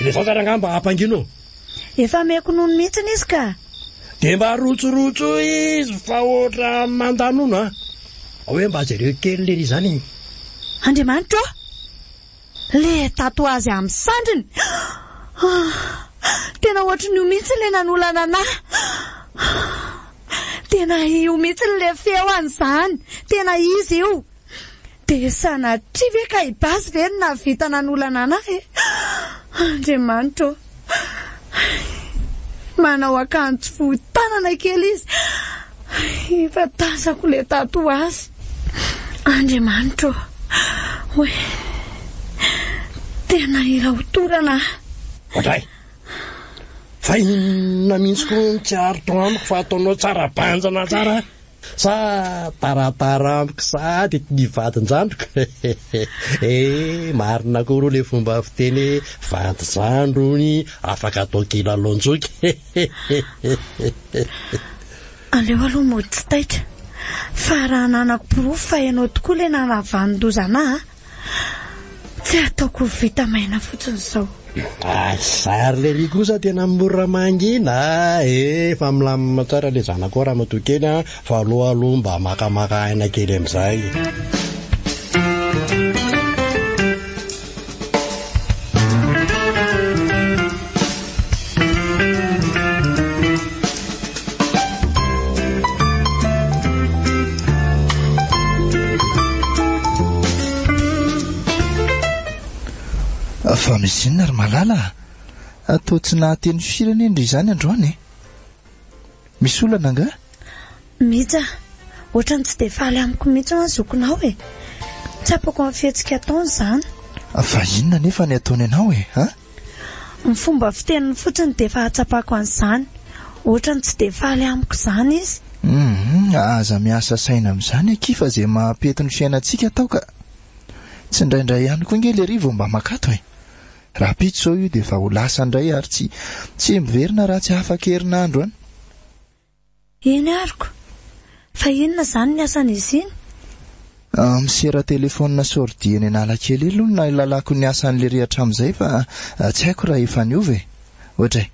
le zao tsara angamba ampangino efa meko nono mihitsy izy ka de mba rotsorotsy izy fa ohatra mandanono hoe mba zareo kely le ry zany andriamanitra le tato azy amin'ny sandriny tena ohatry ny io mihitsy le nanolana anahy tena io mihitsy le feo an'izany tena izy io de sanatria ve ka ibasy ve na vita nanolana anahy andriamanitra manao akanjo fohy tanana kely izy efa tazako le tato azy andriamanitra tena ira hotorana otray fa inona mihitsy koa tsy arito amiko fa ataonao tsara banjana tsara sa taratara amiko sady ny vadin-jandroko marina koa roa le fomba fiteny vadin-jandrony afaka atao kely alonjoky aleo aloha mody tsy taitra fa raha nanako pirofo fa ianao tokoa le nanavandozana tsy ataoko vita maina fotsiny zao sary le ry kosa tena mora mangina fa milamina tsara le zanako raha matokely fa aloha mba makamaka aina kely amin'izay fa misy inona ry malala atao tsy nahateny firana endry izany androany misy olana anga mija ohatrany tsy de faly amiko mihitsy ho azokonao tsapako amin'ny fihetsika ataony zany fa inona nefa ny ataony ianao ny fomba fiteniny fotsiny de efa hatsapako an'izany ohatrany tsy de faly amiko zany izy aza miasa saina amin'izany akifa zay mampety ny fiainantsika atao ka tsy indraindray ihany koa nge le rivo mba makato raha pitso zao io de efa ho lasa indray ary tsy miverina raha tsy afaka herinandro any eny ariko fa inona zany ny asan'izy iny? Misera telefona sordi eny Analakely aloha na ilalako ny asan'le rehatra amin'izay fa tsy haiko raha efa niova e. Ohatra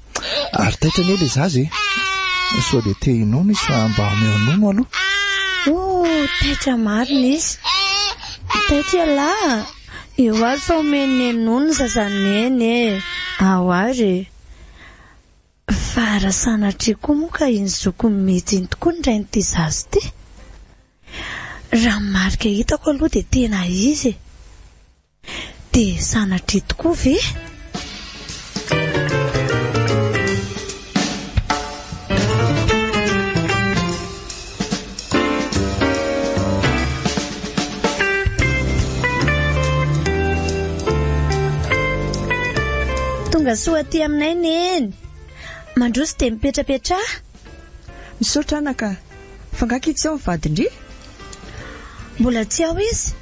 ary taitra ny ele zazy sao dia te hinono izy fa mba meonono aloha. Taitra marina izy. Taitra lahy. Eo ary fa omeny nono sasany eny. Ao ary. Fa raha sanatria koa moa ka iny zokony mihitsy iny tokoa ny rain'ity zazy ity. Raha marika hitako aloha dia tena izy. Dia sanatria tokoa ve? Tonga soa aty aminay neny. Mandroso dia mipetrapetra. Misaotra anaka. Fangaka itsy ao ny vadindry? Mbola tsy ao izy.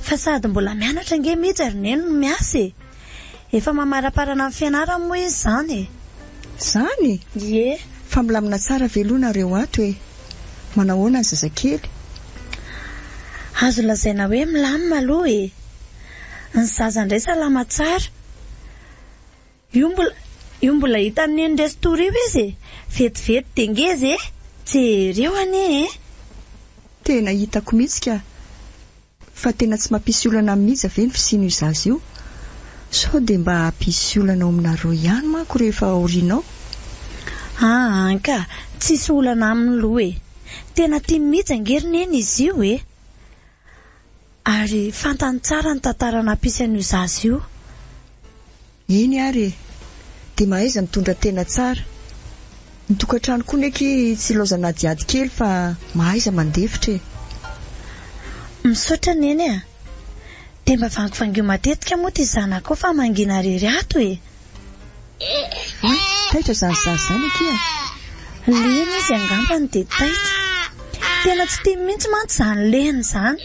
Fa sady mbola mianatra nge mihitsy ary neny no miasa. Efa mamaraparana amin'ny fianarana moa izy zany. Zany? Ie. Fa milamina tsara velona reo ato hoe manahoana ny zazakely. Azo lazaina hoe milamina aloha e. Ny zaza indray salama tsara. Io mbola hitan'ny nendresy tory io izy. Vetivety dengeza e. Jereo ane e. Tena hitako mihitsy ka. Fa tena tsy mampisy olana mihitsy ve ny fisino io zazy io. Sao dia mba hampisy olana aminareo ihany manko rehefa orinao. Ka tsisy olana amin'ny loha e. Tena tia mihitsy angerina eny izy io e. Ary fantany tsara ny tantara nampisy an'io zazy io. Eny ary dia mahaiza mitondra tena tsara. Ny tokantrano koa neky tsy laozana diady kely fa mahaiza mandefitra e. Misaotra neny a. Dia mba vangivangio matetika moa ty zanako fa mangina rery ato e. Taitra zany zany akia. Lena izy angambany dia taitra. Tena tsy tia mihitsy mantsy zany lena zany.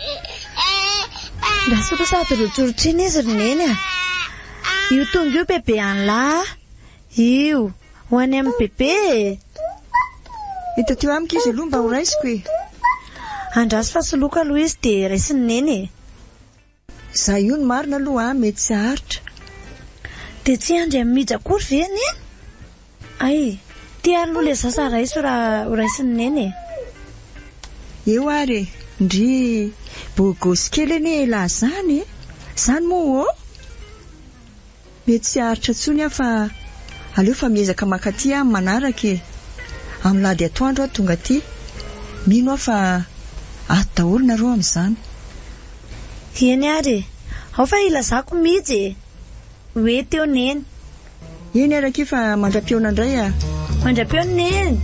Lasa koa sady rotsorotra iny izy neny a. Io tonga io bebe an'la. Io ho any amin'ny bebe. Hita teo amiko izy aloha mba ho raisiko e. Andraso fa soloka aloha izy dia raisiny neny e. Za io ny marina aloha mety tsy haritra. Dia tsy andry amin'ny mijy akory ve neny? Ay, tia aloha le zasa raiso raha ho raisiny neny e. Eo ary ndry bogosy kely eny ela zany e. Zany moa o. Mety tsy haritra tsony aho fa aleo fa miezaka makaty amin'ny manaraka e. Amin'ny lady atoandro aho tonga aty. Mino aho fa ato daholo nareo amin'izany. Eny ary, ao fa ilazako mihitsy e. Hoe teo neny. Eny araka fa mandra-piona indray a. Mandra-piona neny.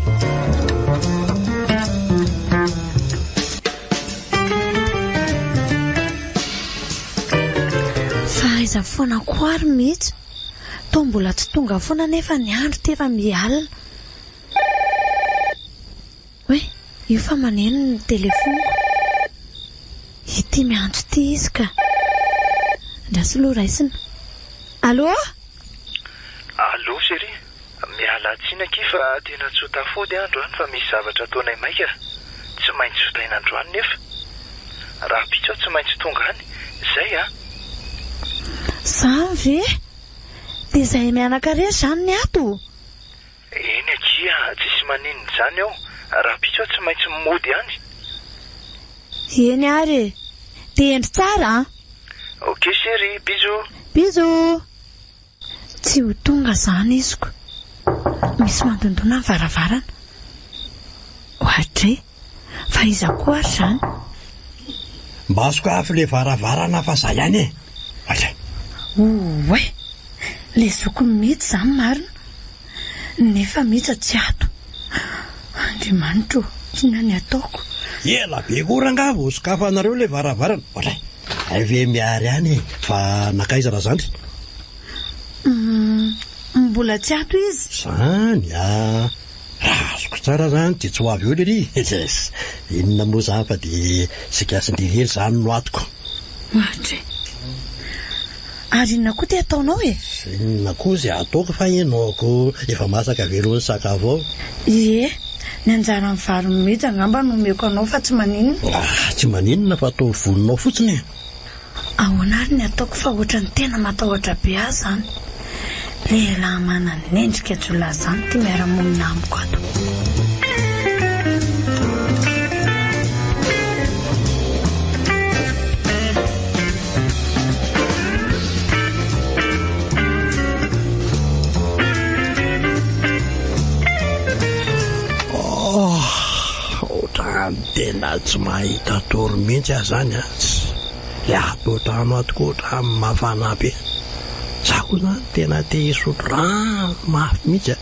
Faiza foana koary mihitsy. Tô mbola tsy tonga foana nefa ny andro tefa mialina. Hoe, io fa maneno ny telefoniko. Ity miandro ity izy ka. Ndraso lo raisina. Allo? Allo chéri. Miala tsina ki fa tena tsy ho tafody andro any fa misy zavatra ataonay maika. Tsy maintsy sotaina andro any nefa. Raha pitso tsy maintsy tonga any. Zay a. Zany ve? Dia zay mianakarea zany ny ato. Eny akia, tsisy maninona zany ao. Raha pitso tsy maintsy mody any. Eny ary. Dia endry tsara. Ok chéri, bisous. Bisous. Tsy ho tonga zany iziko. Misy mandondona ny varavarana. Ohatra fa iza koa ary zany. Mba azoko afo le varavarana fa za ihany e. Ohatra. Oe, le zokony mihitsy zany marina. Nefa mihitsy tsy ato. Andriamanitro, inona ny ataoko? Ela be korangavo sokafanareo le varavarana. Ohatra. Ave miary any fa nakaiza raha zany. Mbola tsy ato izy. Zany a. Raha azoko tsara zany dia tsy ho avy eo lery. Inona moa zany fa dia sikasindiriry zany no atoko. Ohatra. Ary inona koa ty ataonao e? Inona koa izay ataoko fa ianaoko efa masaka velon'ny sakafo ao. Ie, ny anjara ny vary mihitsy angamba no meko anao fa tsy maninona. Tsy maninona fa atao voninao fotsiny. Ahoana ary ny ataoko fa ohatrany tena matahotra be azy zany. Lehilahy manana endrika jola zany ty miara-monina amiko ato. Tena tsy mahita tory mihitsy aho zany le atotrano atikoatra amin'ny mafana be. Za koa zany tena te hisotro rano mafy mihitsy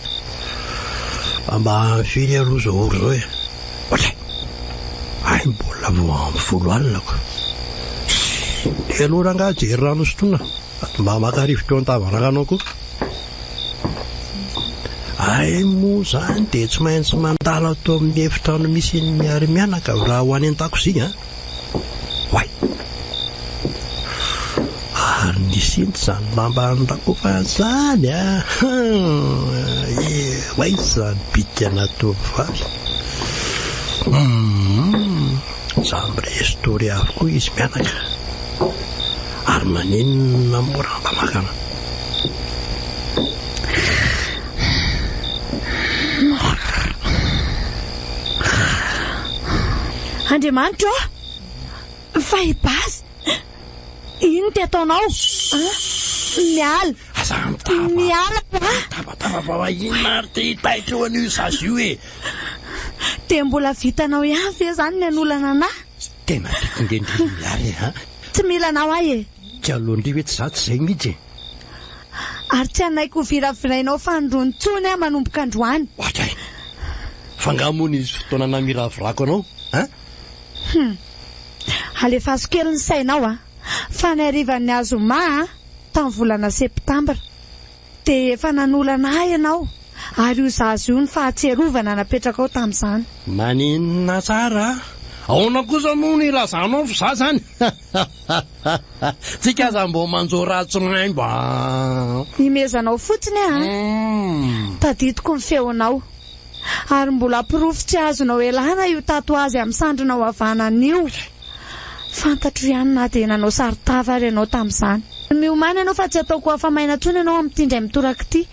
mba firy aroza oro zao e. Ohatray ay mbola vo amin'ny 10 alina ko de aloha ranga jery rano sotroina mba makarivotra eo an-tavananganao koa. Ay mo zany de tsy maintsy mandala atao amin'ny efitrano misy ny miara-mianaka raha ho any an-dakozia. Way ary nisinty zany lamba andakofa zany way zany bikana tovovavy. Samby restory avokoa izy mianaka ary maninona moramba makana. Andriamanitra fa ibazy ino ty ataonao? Miala tava inona ary te hitaitra eo an'io sasy io e. De mbola vitanao ihany ve zany ny anolana anahy? Tena tikindrendry miary tsy mila anao ahy e. Tsy alohandri hoe tsy za tsy zay mihitsy ary tsy anaiko viravirainao fa androny tsony aho manomboka androany. Ohatray fangamony izy fotoana namiravirako anao alefaso kely ny sainao fa ny arivan'ny azoma tamin'ny volana septambra de efa nanolana ahy ianao ary io zazy io ny fahatserovana napetraka ao tamin'izany. Maninona tsara ahoana kosa moa ny lazanao fa za zany tsika aza mbo manjo ratsognay mba imezanao fotsiny tadidiko ny feonao ary mbola ampirofo tsy azonao elana io tatoazy amin'ny sandronao havanan'io. Fantatro ihany na de nanao saritava ary ianao tamin'izany. Miomana ianao fa tsy ataoko afamaina tsony ianao amin'ny tindray mitoraka ty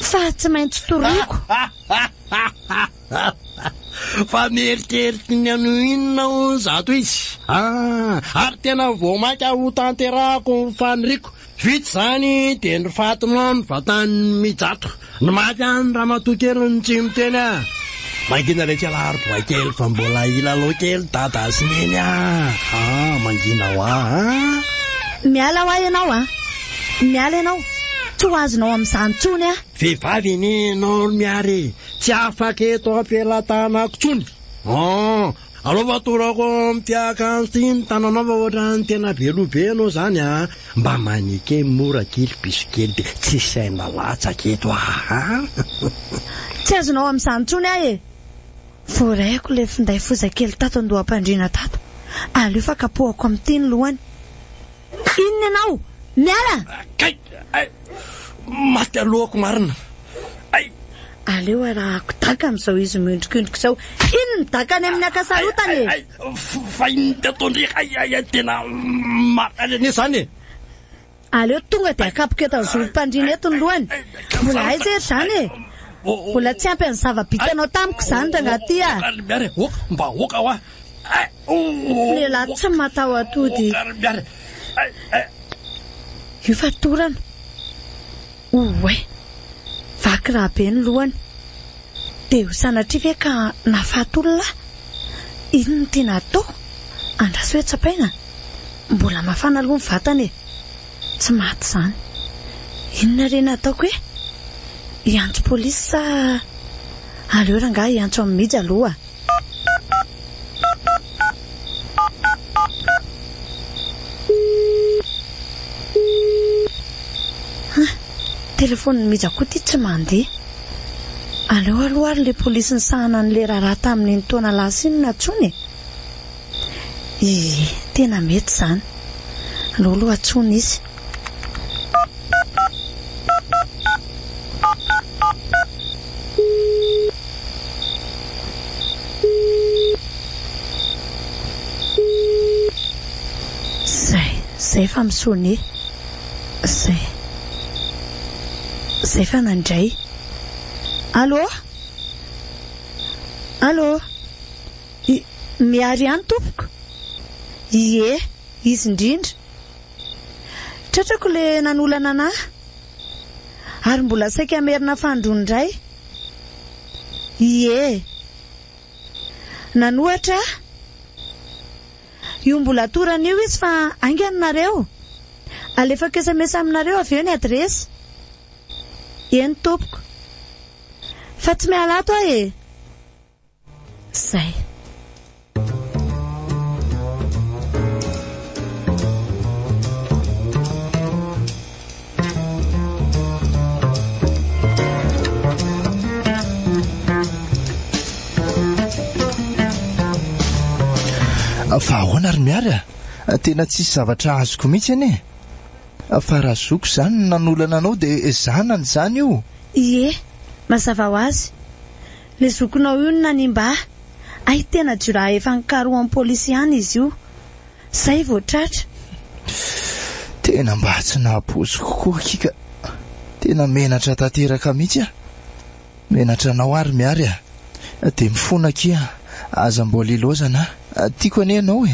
fa tsy maintsy toriko. Fa mieritreritry ny ano inona ho zato izy ary tena voamaky ho tanterahako faniriko. Vitsy zany de ny fatinao ny vatany mijato ny maty any raha matokely ny tsy miteny mangina rehetra laharboa kely fa mbola ilalao kely dada sy neny mangina ho miala ho ianao miala ianao tsy ho azonao amin'izany tsony vehivavy iny nao miary tsy afaka eto ampilatanako tsony alova torako mpiaka ny ny tananao fa ohatra ny tena velobe anao zany mba manike mora kely piso kely de tsy saina latsaka eto tsy azonao amin'izany tsony e. Voraiko le finday foza kely tato andoham-pandriana tato aleo fa kapohako amin'ny tiny lohany. Inona ianao miala maty alohako marina aleo arahako taka amin'izao izy miondrikondrika izao. Ino ny dakany amin'ny akasarotany fa iny tatondrika tena mariny zany aleo tonga de akapoka eto amin'ny zorom-pandriana eto ny lohany. Mbola aiza ery zany mbola tsy ampy ny zava-bitanao tamiko zany rangaty mba oka ho lehilahy tsy matao atody io fa torana oe vaky raha be ny lohany de ho sanatria ve ka nafatolona ino ny tena atao andraso hoe tsapaina mbola mafana aloha ny vatany tsy maty zany. Inona rena ataoko iantso polisy sa aleo rangahy iantso amin'ny mijy aloha. Telefony mijy koa ty tsy mandeha. Aleo aloha ary le polisy ny sahana n'le raha tamin'ny taona lasinina tsony tena mety zany aloha atsony izy. Zay fa misony zay fa nandray. Allô miary ihany tompoko? Ie, izy indrindra. Tratrako le nanolana anahy ary mbola saika amerina fandroandray. Ie, nanohatra io mbola toran'io izy fa anganareo alefa kesamesa aminareo avy eo ny adresy. Eny tompoko, fa tsy miala ato aho e. Zay. Fa ahoana ary miary tena tsisy zavatra azoko mihitsy ane. Fa raha zoko zany nanolana anao dia zanany zany io. Ie, mazava ho azy. Le zokonao io nanimba. Ay tena jura efa nikaroha amin'ny polisy ihany izy io. Zay vao tratra. Tena mba tsy nahapozy kokoa kika. Tena menatra tanteraka mihitsy menatra anao ary miary dia mifona kia. Aza mbola ilozana tiako ane anao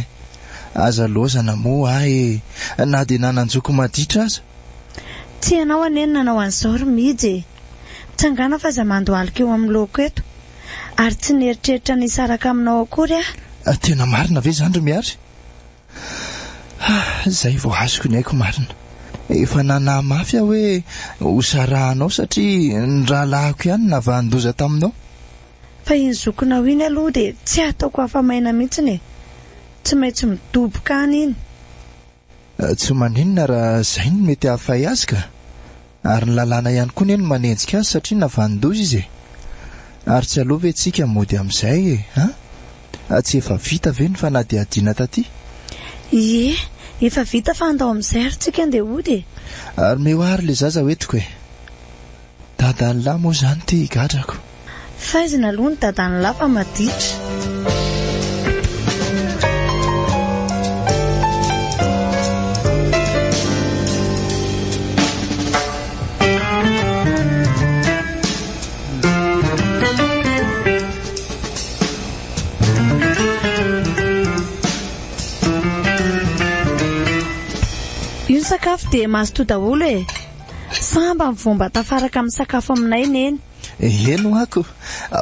aza lozana moa ahy na dia nananjoko maditra aza. Tsy anao aneny nanao an'izao ry mijy. Tsangana fa za mandohalika eo amin'ny loko eto ary tsy neritreritra nisaraka aminao akory tena marina ve zany ry miary? Zay vao azoko ny haiko marina. Efa nanahy mafy aho hoe hosarahanao satria ny rahalahiko ihany navandoza taminao. Fa iny zokonao iny aloha dia tsy ataoko afamaina mihitsy tsy maintsy midoboka any iny. Tsy maninona raha zay ny mety hafay azy ka. Ary ny lalàna ihany koa neny manenjika azy satria navandoza izy ary tsy alova antsika mody amin'izay tsy efa vita ve ny fanadihadiana taty? Ie, efa vita fa andao amin'izay ary tsika andeha hody ary mehoary le zaza hoetiko dadan'lahy moa zany ty higadrako. Faizina aloha ny dadan'lahy fa maditra. Io ny sakafo dia mazoto daholo samba mivomba tafaraka amin'ny sakafo aminay neny. Eno ako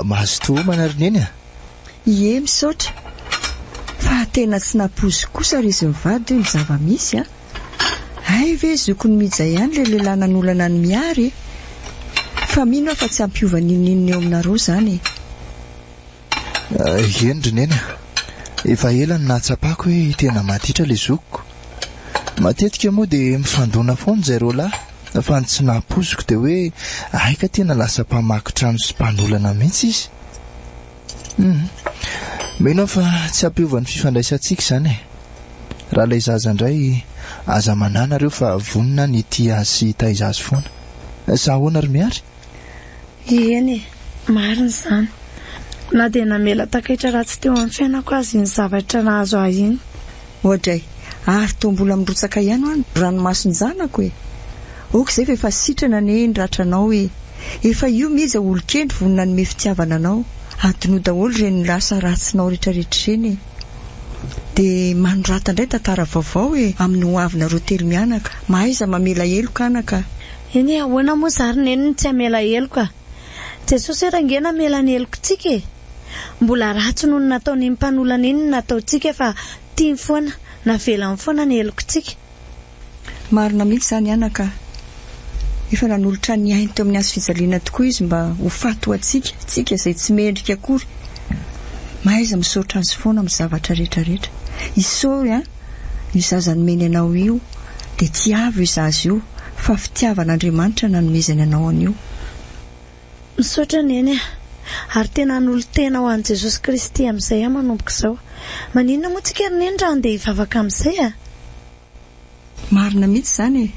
mazoto homana ry neny Ie misaotra fa tena tsy napozy kosa ry izy mivady ny zava-misy ay ve zokony miija ihany le lehilahy nanolana ny miary fa mino fa tsy ampiova ninnininy eo aminareo zany eny ry neny efa ela ny nahatsapako hoe tena maditra le zokoko. Matetika moa dia mifandona foana zay roa lahy fa ny tsy nahapoziko dia hoe aika tena lasa mpamakitrano sy mpanolana mihitsy izy. Mino fa tsy ampiova ny fifandraisantsika zany raha ilay zaza indray aza manana reo fa vonina ny tia azy sy taiza azy foana. Sa ahoana ry miary? Eny marina izany na dia namela takaitra raha tsy teo amin'ny fiainako azy ny zavatra nahazo ahy iny. Ohatray ary toa mbola mirotsaka ihany ho any ranomasony zanako oka izay fa efa sitrana ny ratranao efa io miza olon-kendry vonina ny mefitiavana anao adinoa daholo ireny lasa ratsinao rehetrarehetra ireny dia manorata indray tantara vaovao amin'ny hoavina roa telo mianaka mahaiza mamela heloka anaka. Eny ahoana moa zary neny tsy amela heloka. Jesosy rangena mela ny helokontsika mbola ratsy noho ny nataony mpanolana iny nataontsika fa tiany foana navelany foana ny helokontsika. Marina mihitsy zany anaka efa nanolotra ny ainy teo amin'ny azo fijaliana tokoa izy mba ho fato atsika tsika izay tsy mendrika akory mahaiza misaotra azy foana amin'ny zavatra rehetrarehetra isory io zazany meny anao io dia tiavo io zaza io fa fitiavan'Andriamanitra nanomezany anao an'io. Misaotra neny ary tena hanolo tena ho an'i Jesosy Kristy amin'izay manomboka izao. Maninona moa tsika ry neny raha andeha hivavaka amin'izay Marina mihitsy zany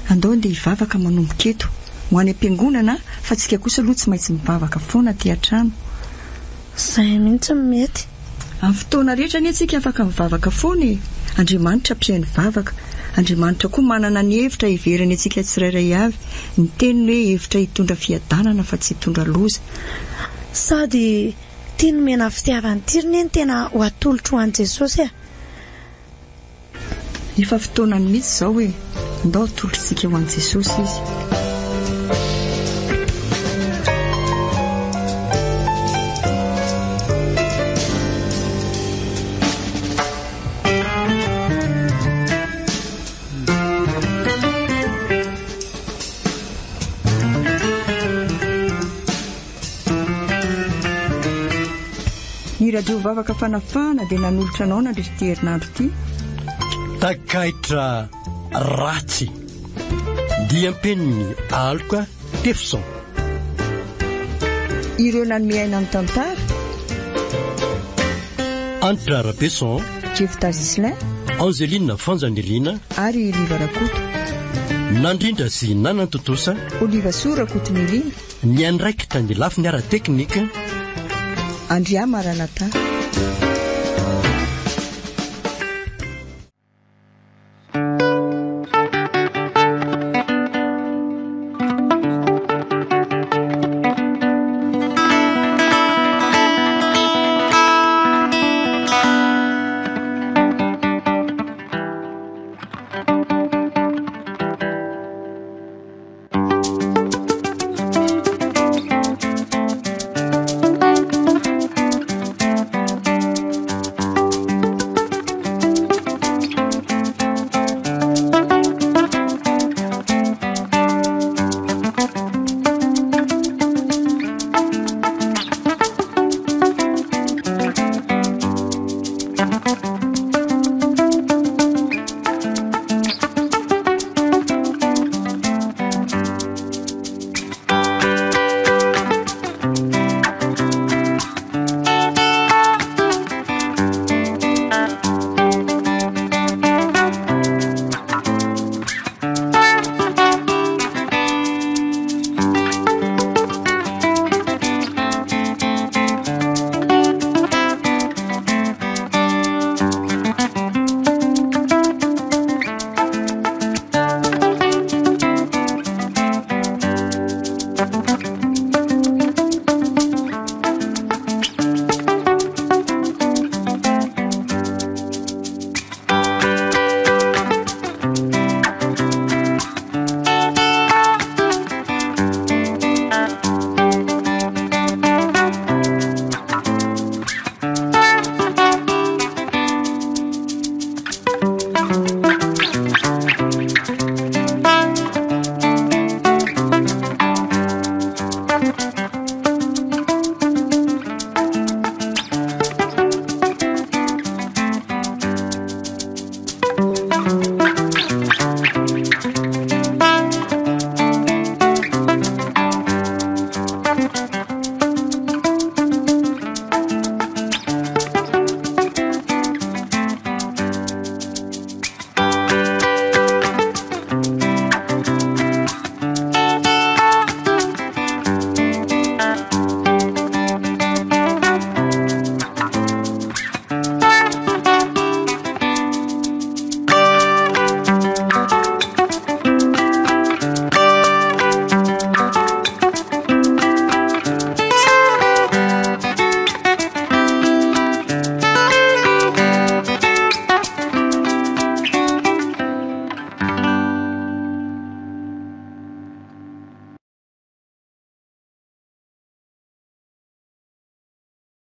andao andeha hivavaka manomboka eto ho any am-piangonana fa tsika kosa aloha tsy maintsy mivavaka foana aty an-trano. Izay mihitsy mety amin'ny fotoana rehetra ny antsika afaka mivavaka foana Andriamanitra ampiainy vavaka Andriamanitra koa manana ny hevitra hiverany antsika tsirairay avy, ny teniny hoe hevitra hitondra fiadanana fa tsy hitondra loza. Sady tia nomena fitiavany tiriny ny tena ho atolotro ho an'i Jesosy Efa fotoanany mihitsy izao hoe ndao atolotritsika ho an'i Jesosy izy. Ny radio vavaka fanafana dia nanolotra anao nandritra herinandro ity. Takaitra ratsy diam-peniny aloka Tefson. Ireo nanome amin'ny tantara Antra Rabeson, Jefta Gislin, Angelina Fanjanirina ary Oliva Rakoto. Nandrindra sy nanantotosa Oliva Soa Rakoto Milina. Ny andraikitra ny lafiny ara teknika Andria Maranata.